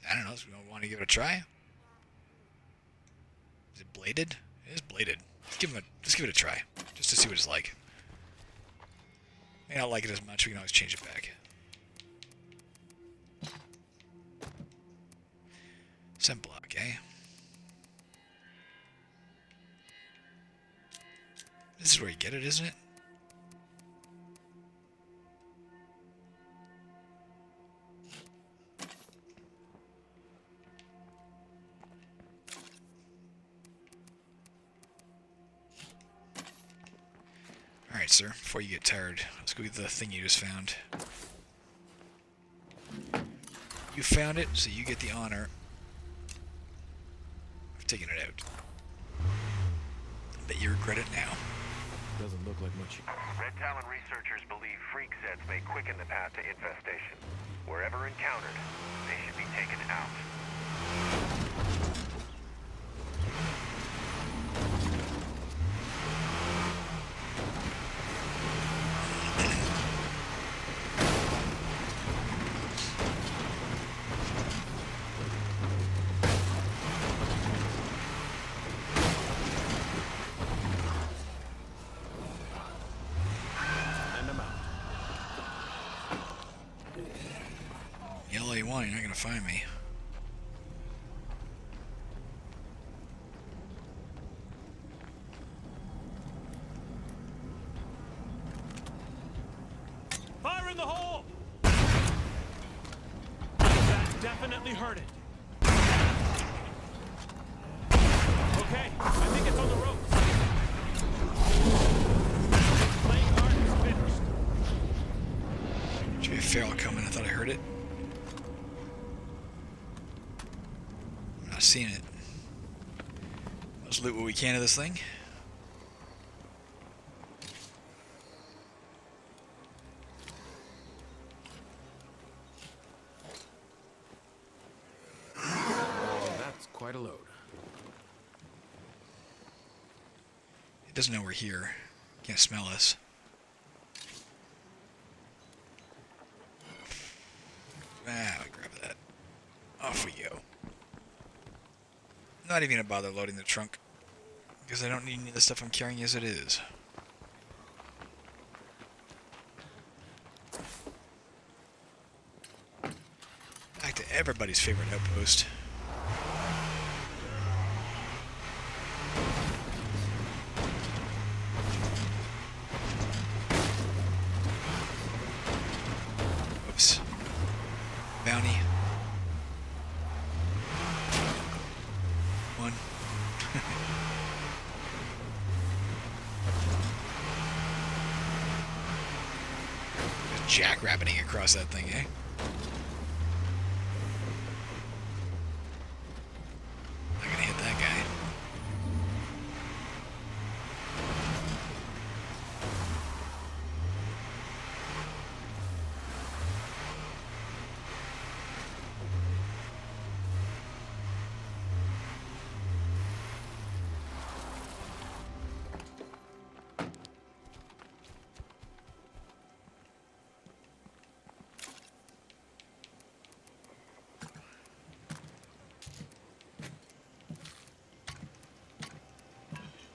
I don't know. Do we want to give it a try? Is it bladed? It is bladed. Let's give it a try, just to see what it's like. May not like it as much. We can always change it back. Sunblock, eh? This is where you get it, isn't it? Alright, sir. Before you get tired, let's go get the thing you just found. You found it, so you get the honor of taking it out. I bet you regret it now. Doesn't look like much. Red Talon researchers believe freak sets may quicken the path to infestation. Wherever encountered, they should be taken out. And I'm out. Yell all you want, you're not gonna find me. Fire in the hole! That definitely hurt it. Okay, I think it's on the ropes. Playing hard is finished. Should be a feral coming. I thought I heard it. I'm not seeing it. Let's loot what we can of this thing. Oh, that's quite a load. It doesn't know we're here. Can't smell us. Ah, we grab that. Off we go. Not even gonna bother loading the trunk, because I don't need any of the stuff I'm carrying as it is. Back to everybody's favorite outpost. Oops. Bounty. One. Just jackrabbiting across that thing, eh? Not gonna hit that guy.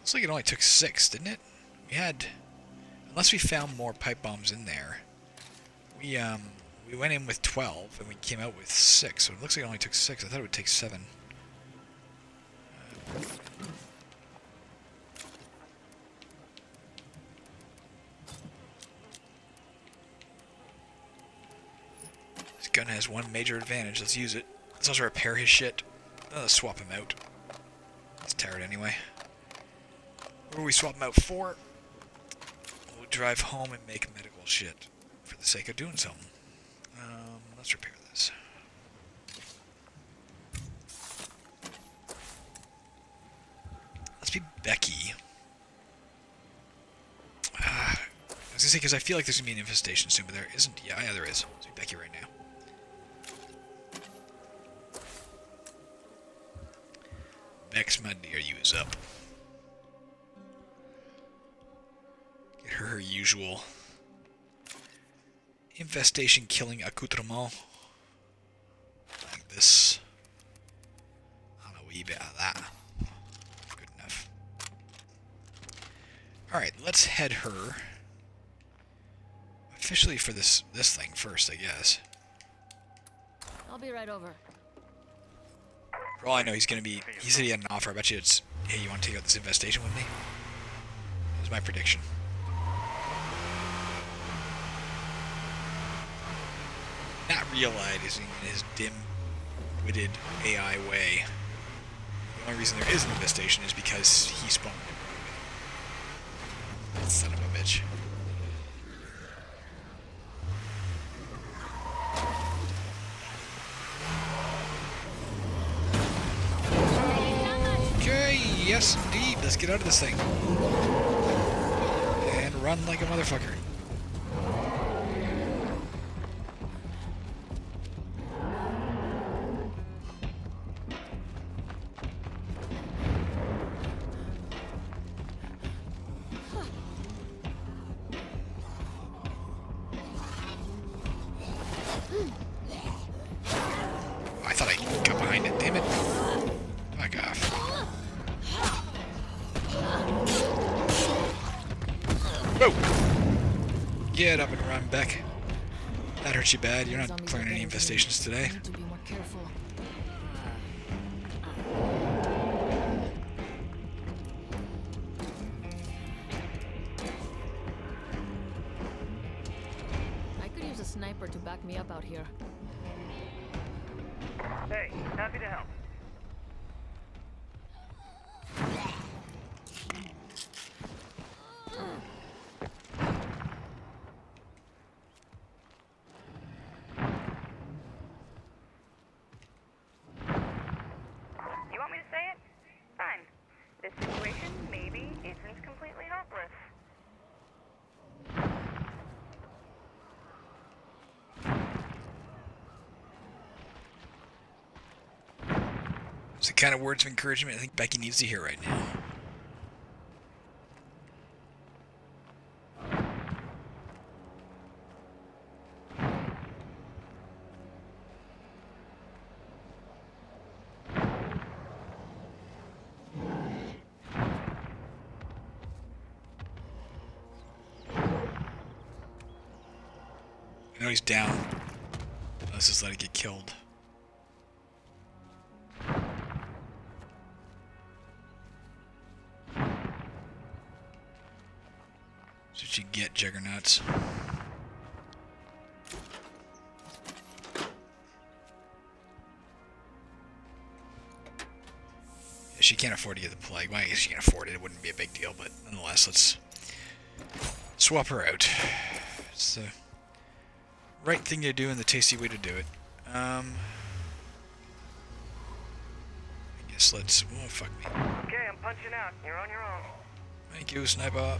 Looks like it only took 6, didn't it? We had, unless we found more pipe bombs in there, we went in with 12 and we came out with 6. So it looks like it only took 6. I thought it would take 7. This gun has one major advantage. Let's use it. Let's also repair his shit. Let's swap him out. He's tired anyway. What do we swap him out for? We'll drive home and make medical shit for the sake of doing something. Let's repair this. Let's be Becky. I was gonna say, because I feel like there's gonna be an infestation soon, but there isn't. Yeah, there is. Let's be Becky right now. Bex, my dear, you is up. Get her usual infestation killing accoutrement. this. On a wee bit of that. Good enough. Alright, let's head her officially for this thing first, I guess. I'll be right over. For all I know, he said he had an offer. I bet you it's, hey, you want to take out this infestation with me? That's my prediction. Not realizing in his dim-witted AI way, the only reason there is an infestation is because he spawned it. Son of a bitch. Okay, yes indeed. Let's get out of this thing. And run like a motherfucker. I thought I got behind it. Damn it. Back off. Whoa! Get up and run, Beck. That hurt you bad. You're not clearing any infestations today. I need to be more careful. I could use a sniper to back me up out here. Hey, happy to help. You want me to say it? Fine. This situation maybe isn't completely hopeless. It's the kind of words of encouragement I think Becky needs to hear right now. I know he's down. Let's just let it get killed. That's what you get, Juggernauts. Yeah, she can't afford to get the plague. Well, I guess she can afford it. It wouldn't be a big deal, but nonetheless, let's swap her out. It's the right thing to do and the tasty way to do it. I guess let's... Oh, fuck me. Okay, I'm punching out. You're on your own. Thank you, Sniper.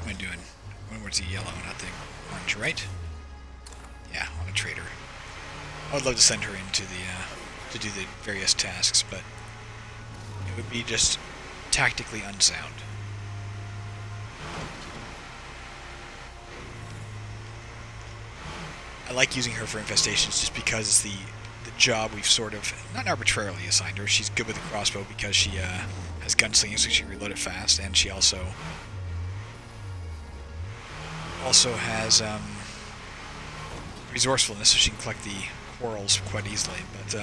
What am I doing? What's the yellow on that thing? Orange, right? Yeah, on a trader. I would love to send her into the, to do the various tasks, but it would be just tactically unsound. I like using her for infestations just because it's the job we've sort of, not arbitrarily assigned her. She's good with the crossbow because she has gunslinging, so she can reload it fast, and she also has resourcefulness, so she can collect the quarrels quite easily, but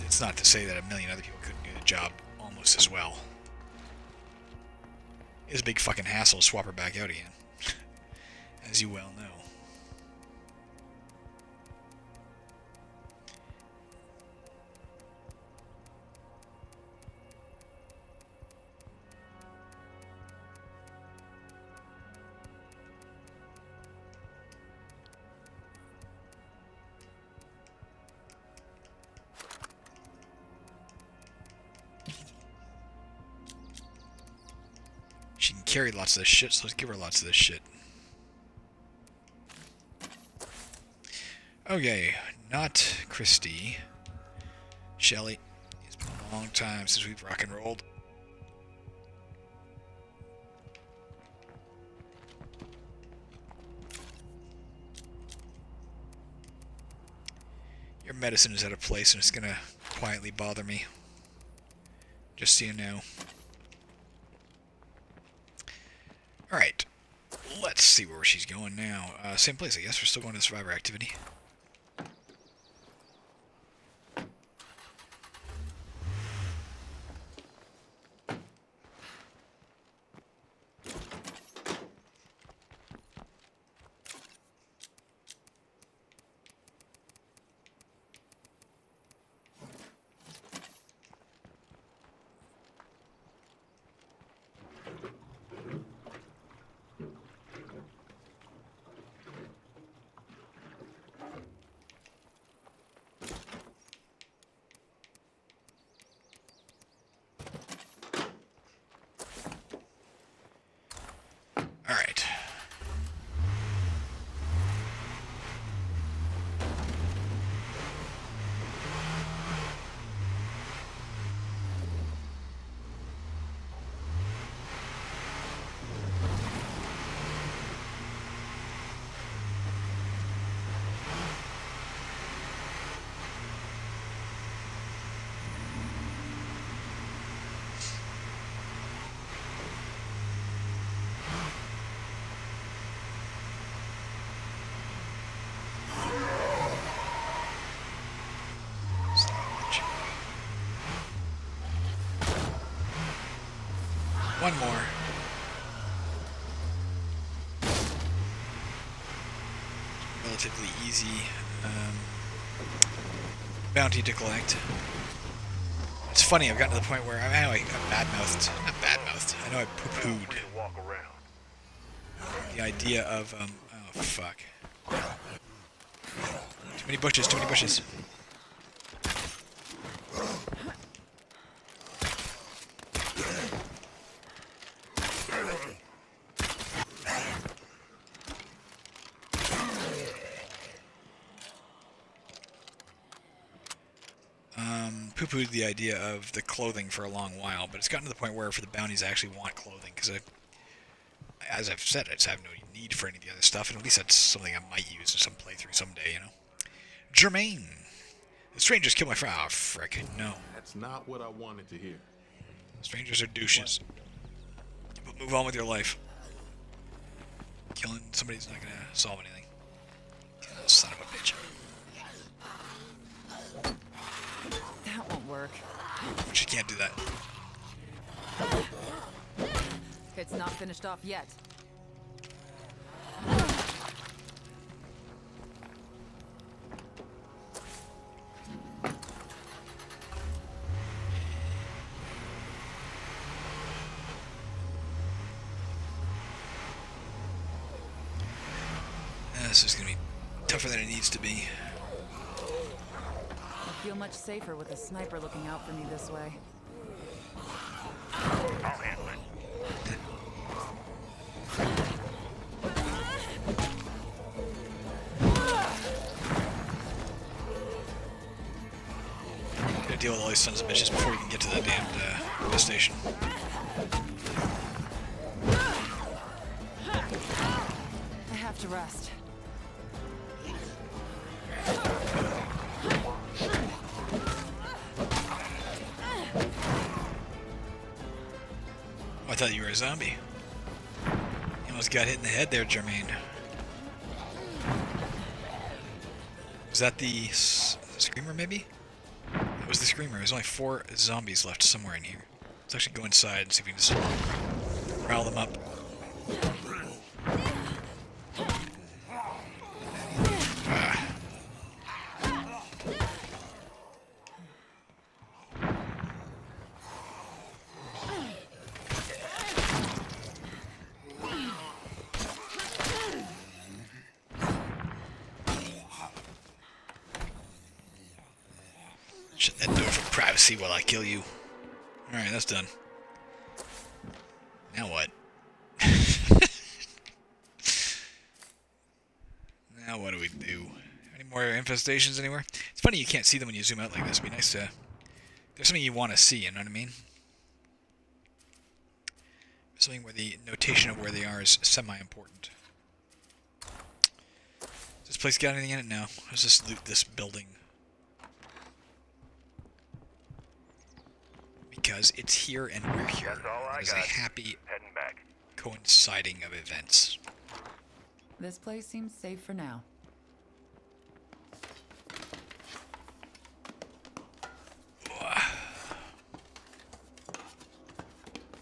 it's not to say that a million other people couldn't do the job almost as well. It's a big fucking hassle to swap her back out again, as you well know. She can carry lots of this shit, so let's give her lots of this shit. Okay, not Christy. Shelly. It's been a long time since we've rock and rolled. Your medicine is out of place and it's gonna quietly bother me. Just so you know. Alright. Let's see where she's going now. Same place, I guess. We're still going to the survivor activity. Alright. One more. Relatively easy bounty to collect. It's funny, I've gotten to the point where I know I bad-mouthed. Not bad-mouthed. I know I poo-pooed Walk around. the idea of, oh, fuck. Too many bushes, too many bushes. Poo-pooed the idea of the clothing for a long while, but it's gotten to the point where for the bounties I actually want clothing, because as I've said, I just have no need for any of the other stuff, and at least that's something I might use in some playthrough someday, you know. Jermaine! The strangers killed my friend. Oh, frick, no. That's not what I wanted to hear. Strangers are douches. But move on with your life. Killing somebody's not gonna solve anything. Oh, son of a bitch. That won't work. She can't do that. It's not finished off yet. This is gonna be tougher than it needs to be. I feel much safer with a sniper looking out for me this way. I'll handle it. Gotta deal with all these sons of bitches before we can get to that damned bus station. I have to rest. Oh, I thought you were a zombie. You almost got hit in the head there, Jermaine. Was that the screamer, maybe? It was the screamer. There's only 4 zombies left somewhere in here. Let's actually go inside and see if we can just rile them up. Shut that door for privacy while I kill you. Alright, that's done. Now what? Now what do we do? Any more infestations anywhere? It's funny you can't see them when you zoom out like this. It'd be nice to... There's something you want to see, you know what I mean? Something where the notation of where they are is semi-important. Does this place got anything in it? No. Let's just loot this building. Because it's here and we're here. That's all I It is a got. happy Heading back. coinciding of events. This place seems safe for now.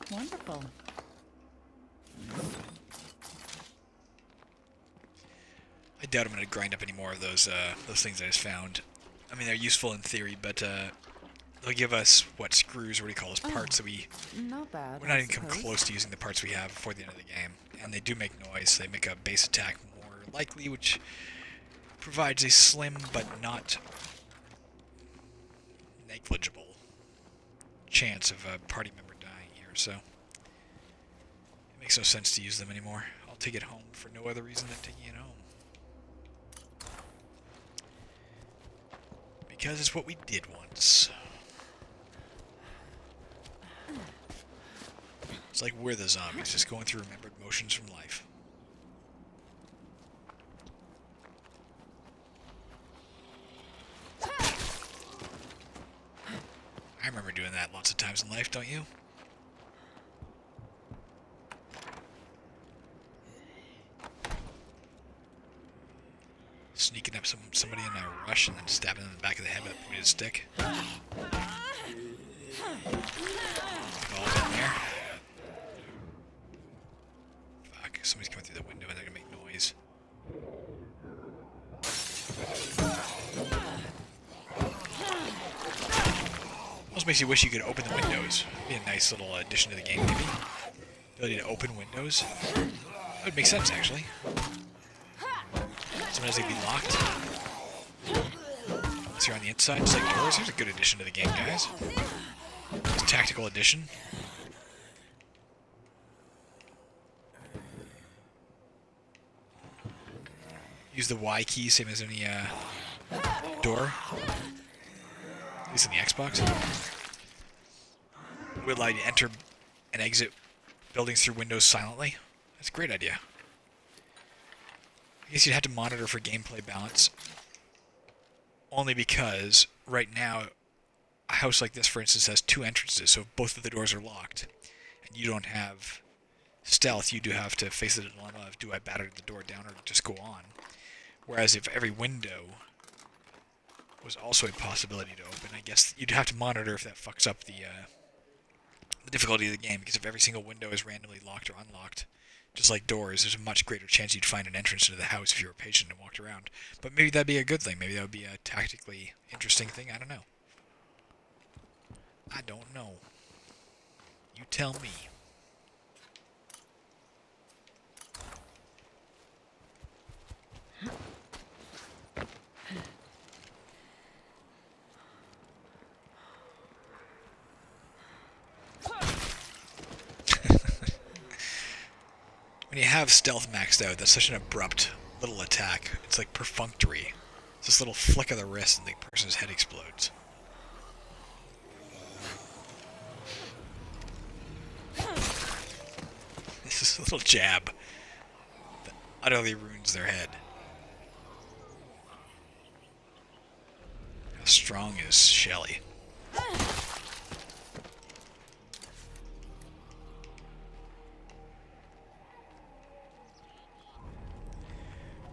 Wonderful. I doubt I'm going to grind up any more of those things I just found. I mean, they're useful in theory, but they'll give us, what, screws, what do you call those, parts that Not bad. we're not I even come suppose. close to using the parts we have before the end of the game. And they do make noise. They make a base attack more likely, which provides a slim but not negligible chance of a party member dying here, so it makes no sense to use them anymore. I'll take it home for no other reason than taking it home. Because it's what we did once. It's like we're the zombies, just going through remembered motions from life. I remember doing that lots of times in life, don't you? Sneaking up somebody in a rush and then stabbing them in the back of the head with a pointed stick. All in there. Fuck, somebody's coming through the window and they're gonna make noise. Almost makes you wish you could open the windows. Be a nice little addition to the game, maybe. Ability to open windows. That would make sense, actually. Sometimes they'd be locked. Unless you're on the inside, it's like doors. Here's a good addition to the game, guys. It's a tactical addition. Use the Y key, same as any door. At least in the Xbox. Would allow you to enter and exit buildings through windows silently. That's a great idea. I guess you'd have to monitor for gameplay balance. Only because, right now, a house like this, for instance, has two entrances, so if both of the doors are locked, and you don't have stealth, you do have to face the dilemma of, do I batter the door down or just go on? Whereas if every window was also a possibility to open, I guess you'd have to monitor if that fucks up the difficulty of the game, because if every single window is randomly locked or unlocked, just like doors, there's a much greater chance you'd find an entrance into the house if you were patient and walked around. But maybe that'd be a good thing. Maybe that would be a tactically interesting thing. I don't know. I don't know. You tell me. When you have stealth maxed out, that's such an abrupt little attack. It's like perfunctory. It's this little flick of the wrist and the person's head explodes. This is a little jab that utterly ruins their head. How strong is Shelly?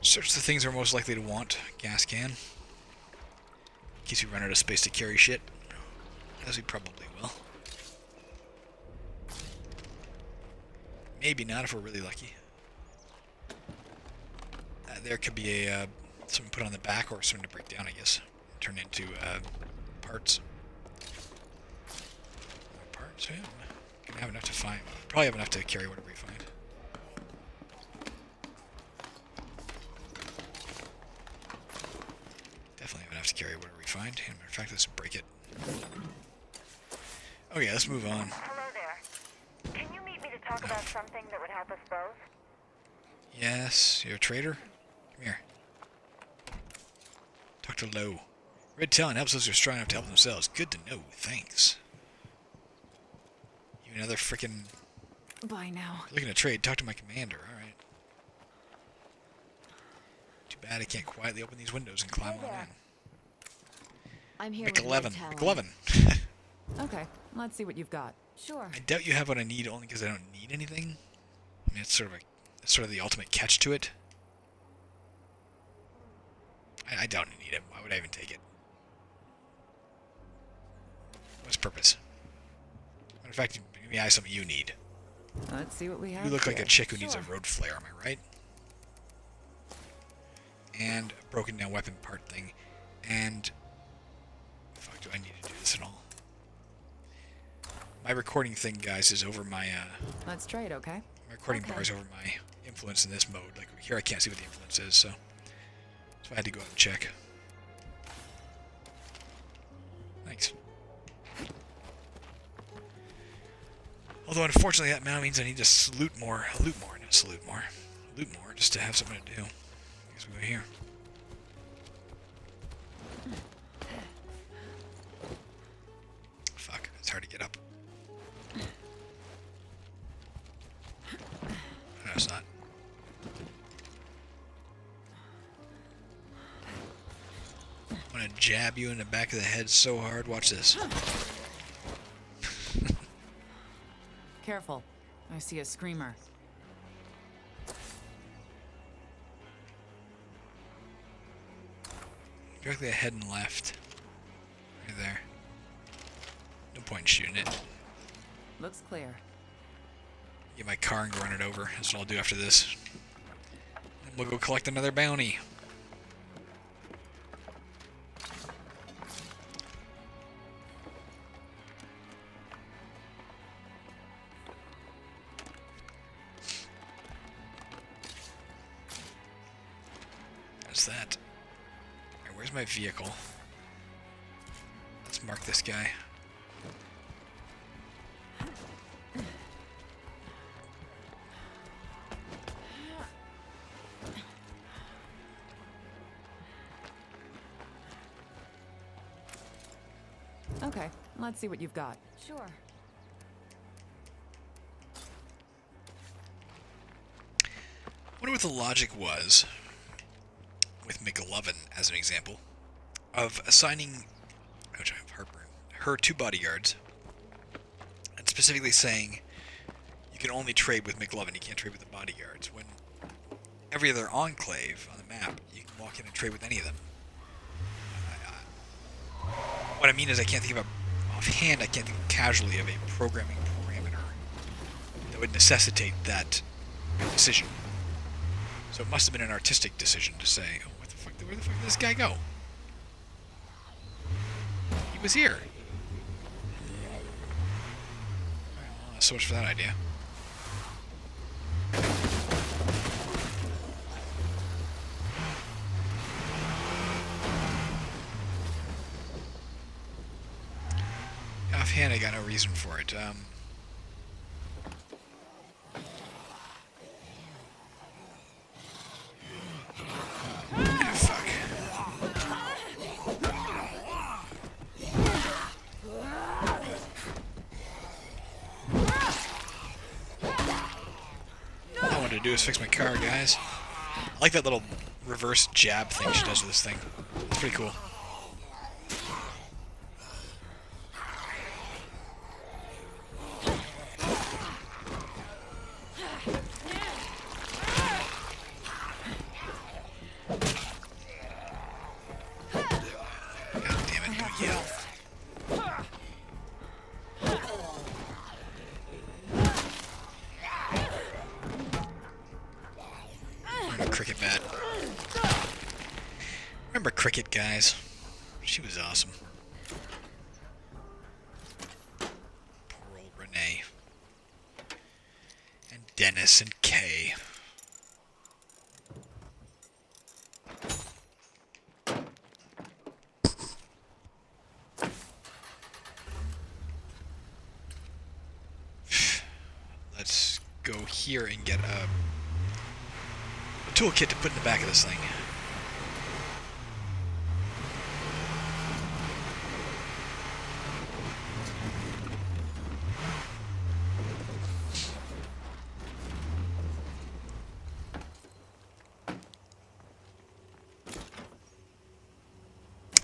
Search the things we're most likely to want. Gas can. In case we run out of space to carry shit. As we probably will. Maybe not if we're really lucky. There could be a something put on the back or something to break down, I guess. Turn into parts. More parts, yeah. Gonna have enough to find. Probably have enough to carry whatever we find. Definitely have enough to carry whatever we find. As a matter of fact, let's break it. Okay, let's move on. Hello there. Can you meet me to talk about something that would help us both? Yes, you're a traitor? Come here. Dr. Lowe. Red talent helps those who are strong enough to help themselves. Good to know. Thanks. You another frickin'... Bye now. Looking to trade. Talk to my commander. Alright. Too bad I can't quietly open these windows and climb on in. I'm here with McLovin. Red Talon. McLovin. Okay, let's see what you've got. Sure. I doubt you have what I need only because I don't need anything. I mean, it's sort of the ultimate catch to it. I don't need it. Why would I even take it? What's purpose? In fact, maybe I have something you need. Let's see what we have. You look like a here. chick who needs a road flare, am I right? And a broken down weapon part thing. And... fuck, do I need to do this at all? My recording thing, guys, is over my, Let's trade, okay? my recording bar is over my influence in this mode. Like, here I can't see what the influence is, so I had to go out and check. Thanks. Although, unfortunately, that now means I need to loot more, not loot more, just to have something to do. I guess we go here. Fuck, it's hard to get up. No, it's not. I'm gonna jab you in the back of the head so hard. Watch this. Careful. I see a screamer. Directly ahead and left. Right there. No point in shooting it. Looks clear. Get my car and go run it over. That's what I'll do after this. And we'll go collect another bounty. What's that? Alright, where's my vehicle? Let's mark this guy. Okay, let's see what you've got. Sure. I wonder what the logic was, with McLovin as an example, of assigning her 2 bodyguards, and specifically saying you can only trade with McLovin, you can't trade with the bodyguards, when every other enclave on the map, you can walk in and trade with any of them. What I mean is I can't think of offhand, I can't think casually of a programming parameter that would necessitate that decision. So it must have been an artistic decision to say, oh, where the fuck did this guy go? He was here. Well, so much for that idea. Offhand, I got no reason for it. Fuck. All I wanted to do is fix my car, guys. I like that little reverse jab thing she does with this thing. It's pretty cool. Cricket bat. Remember Cricket, guys? She was awesome. Poor old Renee. And Dennis and Kay. Let's go here and get a toolkit to put in the back of this thing.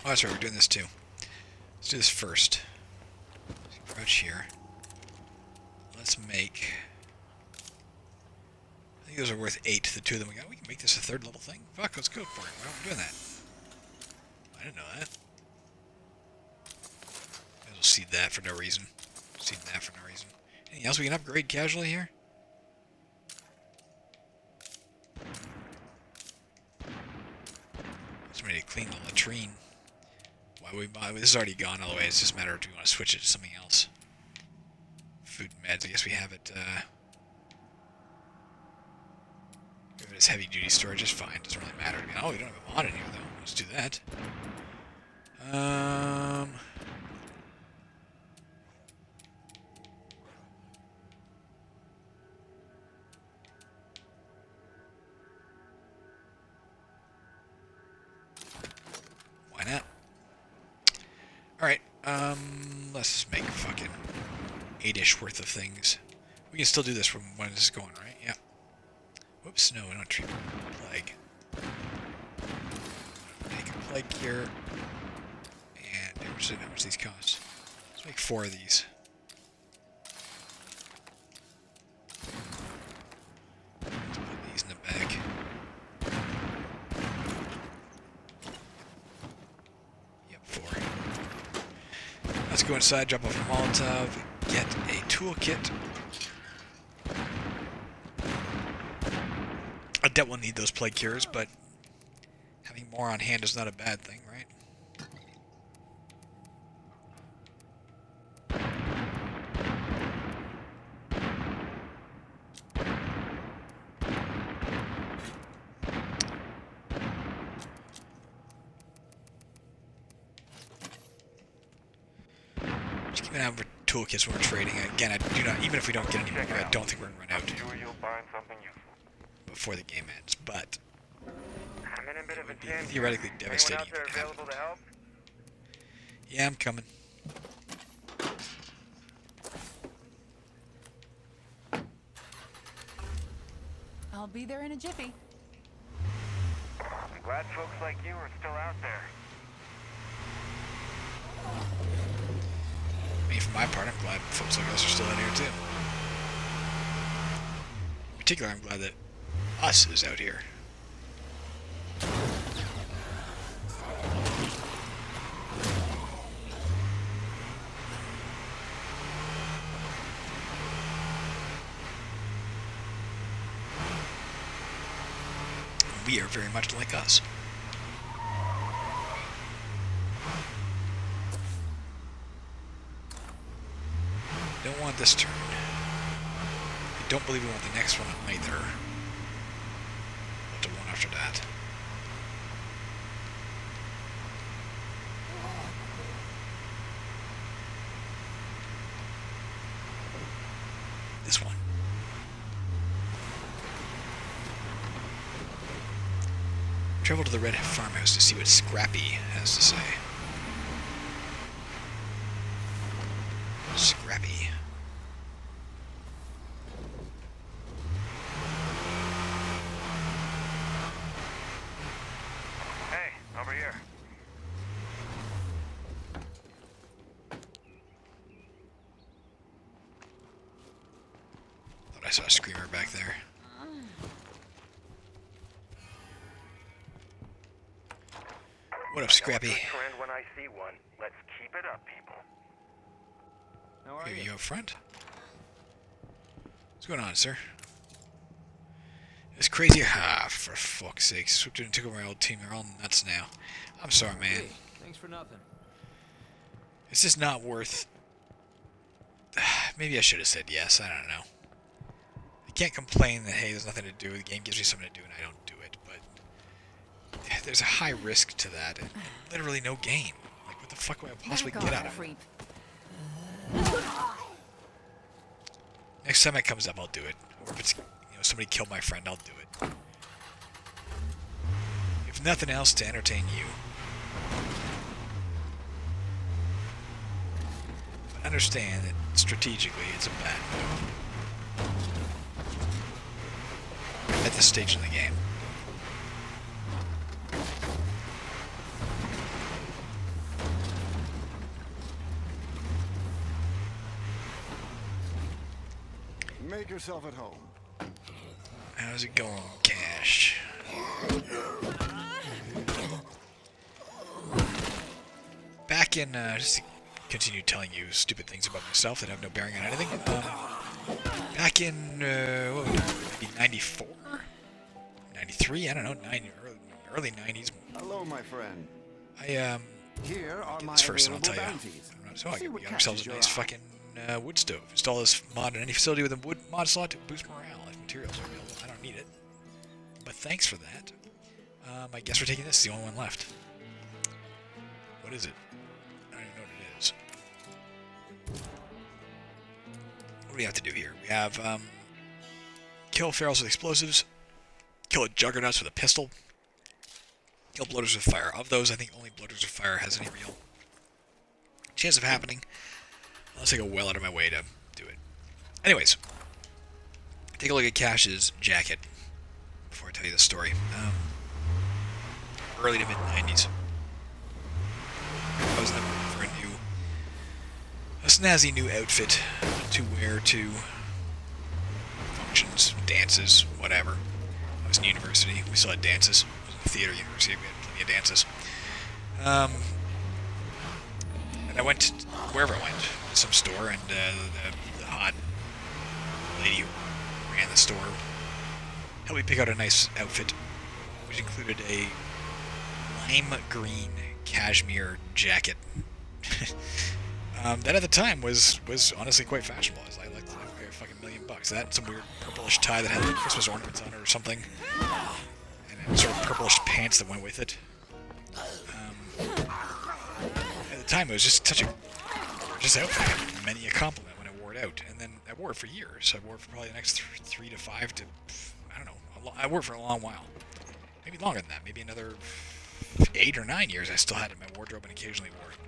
Oh, that's right, we're doing this too. Let's do this first. Crouch here. Let's make... I think those are worth 8, the 2 of them we got. We can make this a 3rd level thing. Fuck, let's go for it. Why aren't we doing that? I didn't know that. Might as well seed that for no reason. Seed that for no reason. Anything else we can upgrade casually here? Somebody to clean the latrine. Why would we buy? This is already gone all the way. It's just a matter of do we want to switch it to something else. Food and meds. I guess we have it. If it is heavy duty storage, it's fine. Doesn't really matter. Oh, we don't have a mod in here though. Let's do that. Why not? Alright, let's just make fucking 8-ish worth of things. We can still do this from when this is going, right? Yeah. Whoops, no, we don't treat plague. Make a plague cure. And how much these cost? Let's make 4 of these. Let's put these in the bag. Yep, 4. Let's go inside, drop off a Molotov, get a toolkit. I doubt we'll need those plague cures, but having more on hand is not a bad thing, right? Just keep an eye out for toolkits when we're trading. Again, I do not, even if we don't get any more, I don't think we're going to run out I'm sure you'll find something useful. before the game ends, but I'm in a bit of a it would be jam. theoretically devastating Anyone out if there it available happened. to help? Yeah, I'm coming. I'll be there in a jiffy. I'm glad folks like you are still out there. I mean, for my part, I'm glad folks like us are still out here too. In particular, I'm glad that us is out here. We are very much like us. Don't want this turn. I don't believe we want the next one either. But the one after that. This one. Travel to the Red Farmhouse to see what Scrappy has to say. Scrappy. Hey, over here. Thought I saw a screamer back there. What up, Scrappy? Good trend when I see one. Let's keep it up, people. How are Are you? you up front? What's going on, sir? It's crazy. Ah, for fuck's sake. Swooped in and took over my old team. They're all nuts now. I'm sorry, man. Hey, thanks for nothing. It's just not worth... Maybe I should have said yes. I don't know. I can't complain that, hey, there's nothing to do. The game gives me something to do and I don't do it. But there's a high risk to that. And literally no gain. Like, what the fuck would I possibly Back get off, out of it? creep. Next time it comes up, I'll do it. Or if it's, somebody killed my friend, I'll do it. If nothing else, to entertain you. But understand that strategically, it's a bad move. At this stage in the game. Make yourself at home. How's it going, Cash? Back in, just to continue telling you stupid things about myself that have no bearing on anything. Back in, what would it be, 94? 93? I don't know, early 90s. Hello, my friend. I, Here are get my this first and I'll available tell you. bounties. So I See can what get ourselves a catches your nice eye. fucking wood stove. Install this mod in any facility with a wood mod slot to boost morale if materials are available. I don't need it. But thanks for that. I guess we're taking this. It's the only one left. What is it? I don't even know what it is. What do we have to do here? We have kill ferals with explosives, kill juggernauts with a pistol, kill bloaters with fire. Of those, I think only bloaters with fire has any real chance of happening, unless I go well out of my way to do it. Anyways, take a look at Cash's jacket before I tell you the story. Early to mid 90s. I was looking for a snazzy new outfit to wear to functions, dances, whatever. I was in university. We still had dances. I was in a theater university. We had plenty of dances. And I went wherever I went, some store, and the hot lady who ran the store helped me pick out a nice outfit, which included a lime green cashmere jacket. That at the time was honestly quite fashionable. I like to pay a fucking $1,000,000. That and some weird purplish tie that had like Christmas ornaments on it or something, and sort of purplish pants that went with it. At the time, it was just such a gorgeous outfit. Many a compliment when I wore it out, and then I wore it for years. I wore it for probably the next 3 to 5 to, I don't know. I wore it for a long while, maybe longer than that. Maybe another 8 or 9 years. I still had it in my wardrobe and occasionally wore it,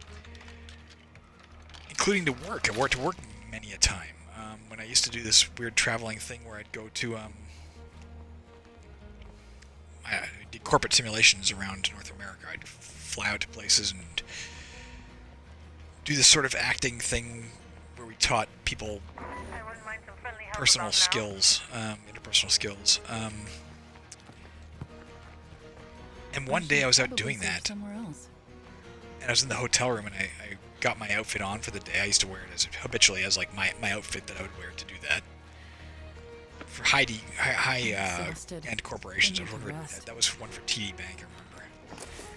including to work. I wore it to work many a time. When I used to do this weird traveling thing where I'd go to I did corporate simulations around North America. I'd fly out to places and do this sort of acting thing where we taught people I wouldn't mind some friendly help personal about now. skills, interpersonal skills. And one day I was out Probably doing safe that, somewhere else. and I was in the hotel room, and I got my outfit on for the day. I used to wear it as habitually as like my outfit that I would wear to do that for high Exhausted. end corporations. I I need was to working, rest. that was one for TD Bank, I remember.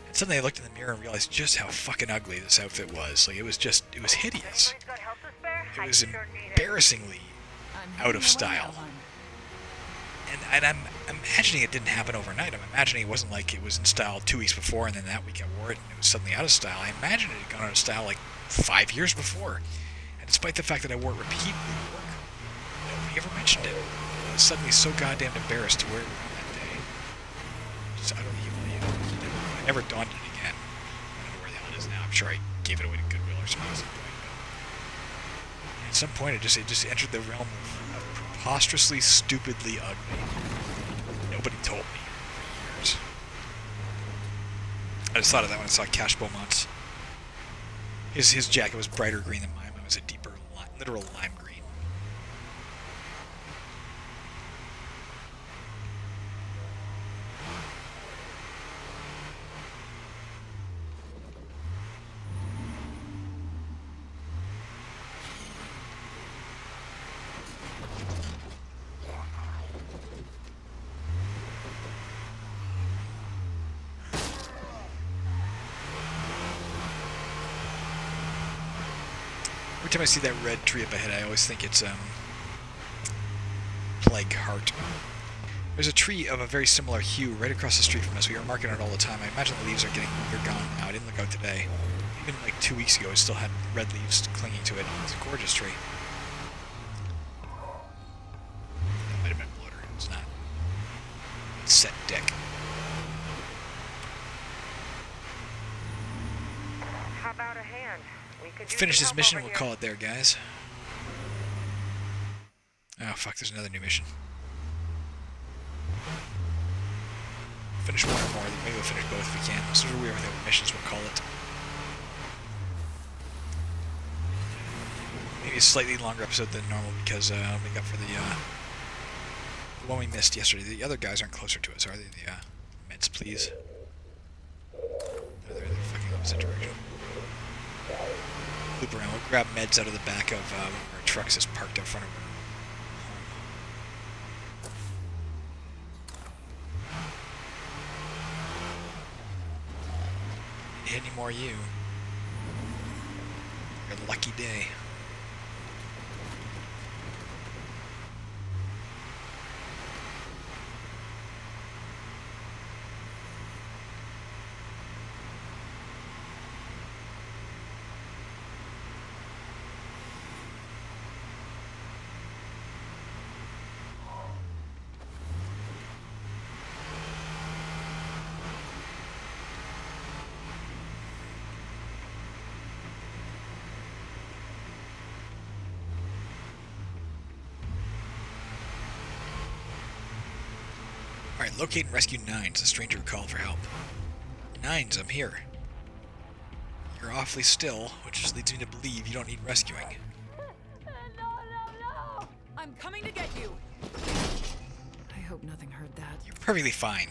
And suddenly I looked in the mirror and realized just how fucking ugly this outfit was. Like it was hideous. Anybody's got help to spare? It I was sure need it. embarrassingly I'm out heading of away style. now, hon. And I'm imagining it didn't happen overnight. I'm imagining it wasn't like it was in style 2 weeks before and then that week I wore it and it was suddenly out of style. I imagine it had gone out of style like 5 years before. And despite the fact that I wore it repeatedly at work, nobody ever mentioned it. I was suddenly so goddamn embarrassed to wear it around that day. Just utterly humiliated. It never dawned on me again. I don't know where the hell it is now. I'm sure I gave it away to Goodwill or something at some point. But at some point it just entered the realm of preposterously, stupidly ugly. Nobody told me for years. I just thought of that when I saw Cash Beaumont's. His jacket was brighter green than mine. Mine was a deeper, literal lime green. Every time I see that red tree up ahead, I always think it's Plague Heart. There's a tree of a very similar hue right across the street from us. We are marking it all the time. I imagine the leaves are gone now. I didn't look out today. Even like 2 weeks ago, it still had red leaves clinging to it. It's a gorgeous tree. That might have been bloater. It's not. It's set deck. How about a hand? We could use Finish some this help mission, over we'll here. call it there, guys. Oh, fuck, there's another new mission. Finish one or more, maybe we'll finish both if we can. As soon as we're with the missions, we'll call it. Maybe be a slightly longer episode than normal because I'll make up for the one we missed yesterday. The other guys aren't closer to us, are they? The meds, please. No, they're in the fucking opposite direction. Loop around. We'll grab meds out of the back of one of our trucks that's parked out front of our home. Hit any more you? Your lucky day. Alright, locate and rescue Nines. A stranger called for help. Nines, I'm here. You're awfully still, which leads me to believe you don't need rescuing. No! I'm coming to get you. I hope nothing hurt that. You're perfectly fine.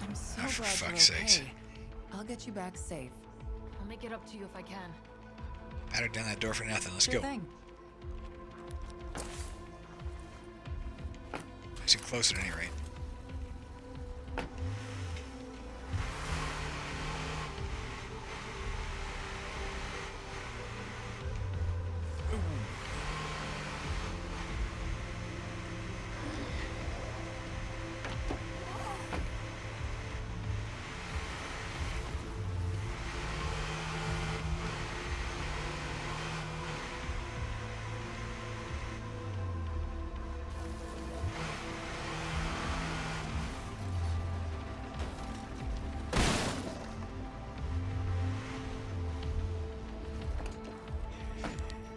I'm so Oh, for glad fuck's you're okay. sakes. I'll get you back safe. I'll make it up to you if I can. Battered down that door for nothing. Let's Sure go. thing. Nice and close at any rate.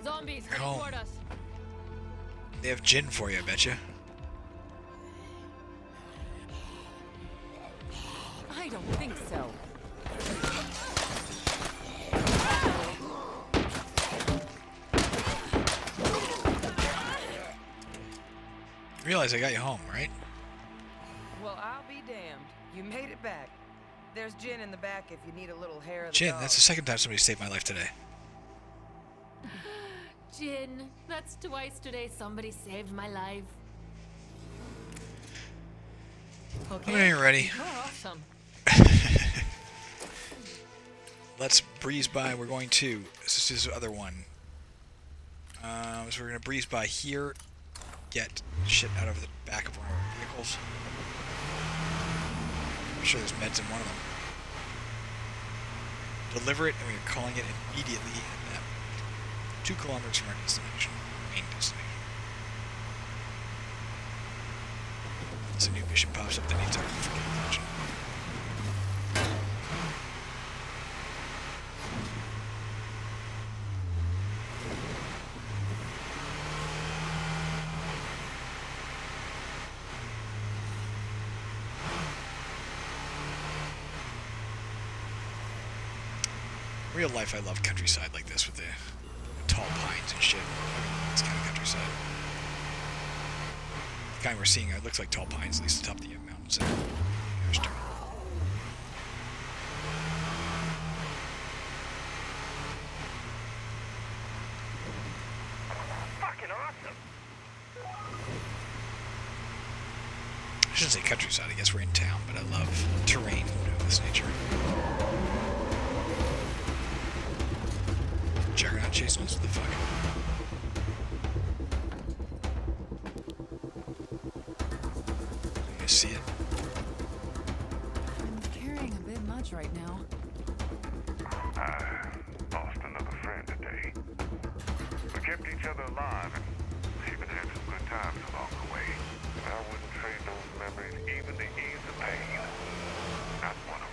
Zombies You're home. toward us. They have gin for you, I betcha. I don't think so. You realize I got you home, right? Well, I'll be damned. You made it back. There's gin in the back if you need a little hair of the Gin, dog. that's the second time somebody saved my life today. Jin, that's twice today somebody saved my life. When you're ready, You're awesome. let's breeze by. We're going to. This is the other one. So we're going to breeze by here, get shit out of the back of one of our vehicles. I'm sure there's meds in one of them. Deliver it, and we're calling it immediately at that 2 kilometers from our destination, main destination. Once a new mission pops up that needs our freaking attention. Real life, I love countryside like this with the tall pines and shit. It's kind of countryside. The guy we're seeing, it looks like tall pines, at least the top of the mountains. There's dirt. Fucking awesome! I shouldn't say countryside, I guess we're in town, but I love terrain of this nature. Juggernaut chasing us, what the fuck? You see it? I'm carrying a bit much right now. I lost another friend today. We kept each other alive, and we even had some good times along the way. I wouldn't trade those memories even to ease the pain. Not one of them.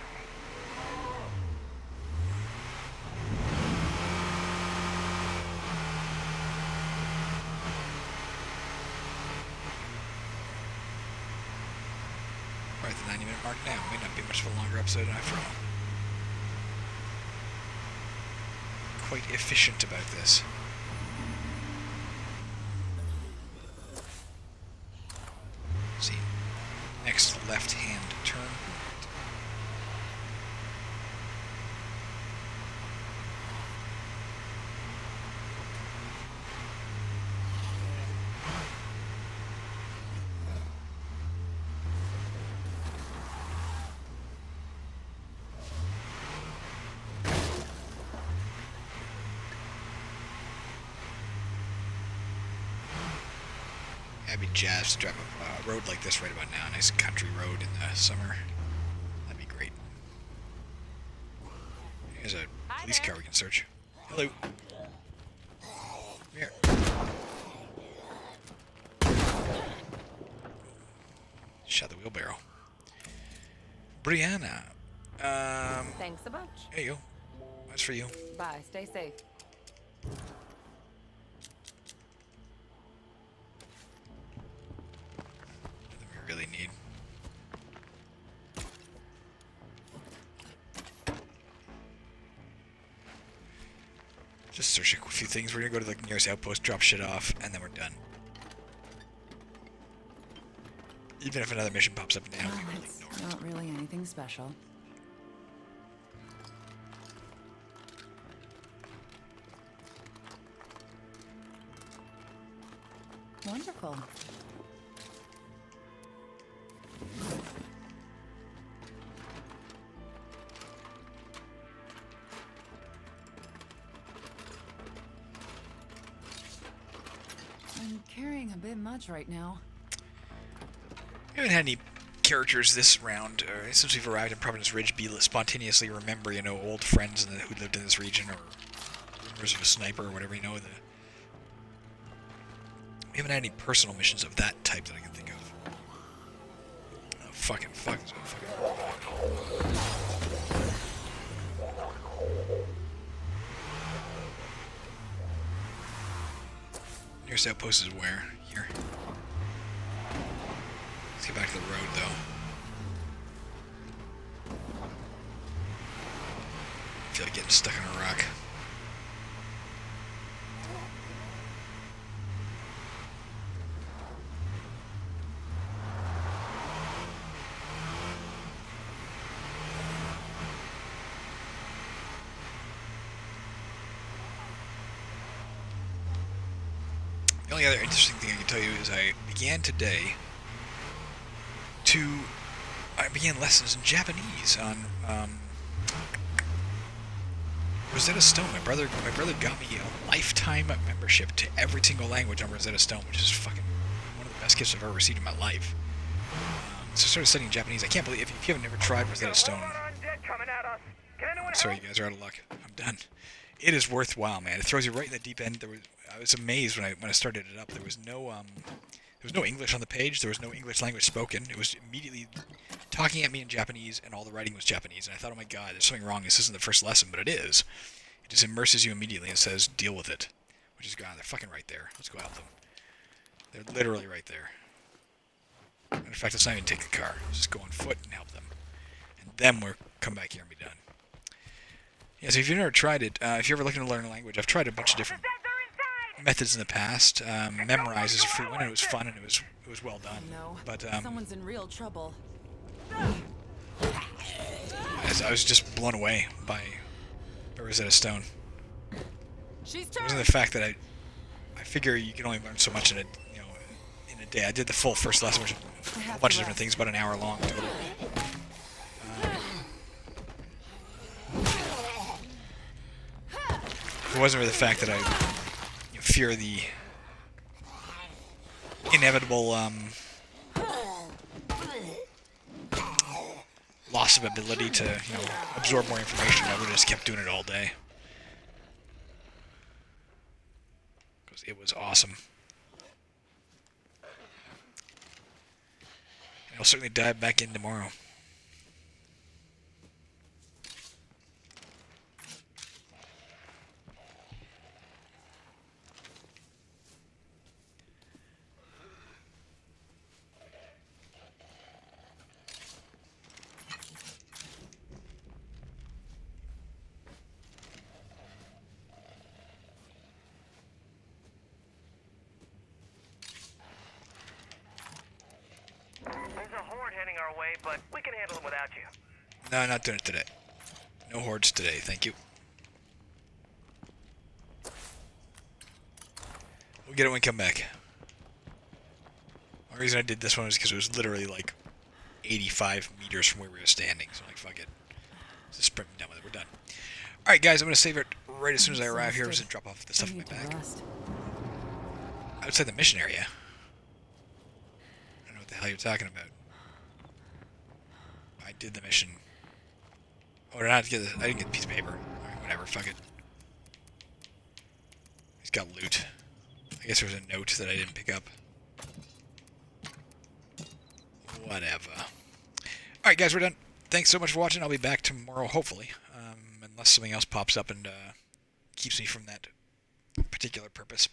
We're at the 90-minute mark now. May not be much of a longer episode after all. Quite efficient about this. I'd be jazzed to drive a road like this right about now. A nice country road in the summer. That'd be great. Here's a police car we can search. Hello. Come here. Shot the wheelbarrow. Brianna. Thanks a bunch. There you go. That's for you. Bye. Stay safe. Nothing we really need. Just search a few things. We're gonna go to the nearest outpost, drop shit off, and then we're done. Even if another mission pops up now, we really It's ignore it. not really anything special. Wonderful. I'm carrying a bit much right now. We haven't had any characters this round, since we've arrived in Providence Ridge, be spontaneously remember, you know, old friends who lived in this region, or rumors of a sniper, or whatever, you know. We haven't had any personal missions of that type that I can think of. Oh, fucking. Nearest outpost is where? Here. Let's get back to the road, though. I feel like getting stuck on a rock. The only other interesting thing I can tell you is I began today I began lessons in Japanese on Rosetta Stone. My brother got me a lifetime membership to every single language on Rosetta Stone, which is fucking one of the best gifts I've ever received in my life. So I started studying Japanese. I can't believe, if you haven't never tried Rosetta Stone, sorry, you guys are out of luck. I'm done. It is worthwhile, man. It throws you right in the deep end. I was amazed when I started it up. There was no English on the page. There was no English language spoken. It was immediately talking at me in Japanese, and all the writing was Japanese. And I thought, oh my god, there's something wrong. This isn't the first lesson, but it is. It just immerses you immediately and says, deal with it. Which is, god, they're fucking right there. Let's go help them. They're literally right there. Matter of fact, let's not even take the car. Let's just go on foot and help them. And then we'll come back here and be done. Yeah, so if you've never tried it, if you're ever looking to learn a language, I've tried a bunch of different methods in the past. Memorize is a free one, and it was fun, and it was well done. No, but someone's in real trouble. I was just blown away by Rosetta Stone. She's It wasn't the fact that I figure you can only learn so much in a day. I did the full first lesson, which is a bunch of different things, about an hour long total. It wasn't really the fact that I fear the inevitable loss of ability to absorb more information. I would have just kept doing it all day because it was awesome. And I'll certainly dive back in tomorrow. But we can handle them without you. No, I'm not doing it today. No hordes today, thank you. We'll get it when we come back. The reason I did this one was because it was literally like 85 meters from where we were standing. So I'm like, fuck it. Let's just sprint down with it. We're done. Alright, guys, I'm going to save it right as soon as I arrive here. I'm just going to drop off the stuff in my bag. Outside the mission area. the hell you're talking about. I did the mission. Oh, did I not get this? I didn't get the piece of paper. Alright, whatever, fuck it. He's got loot. I guess there was a note that I didn't pick up. Whatever. Alright guys, we're done. Thanks so much for watching. I'll be back tomorrow, hopefully. Unless something else pops up and keeps me from that particular purpose.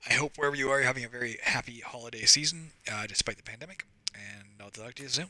I hope wherever you are, you're having a very happy holiday season, despite the pandemic. And I'll talk to you soon.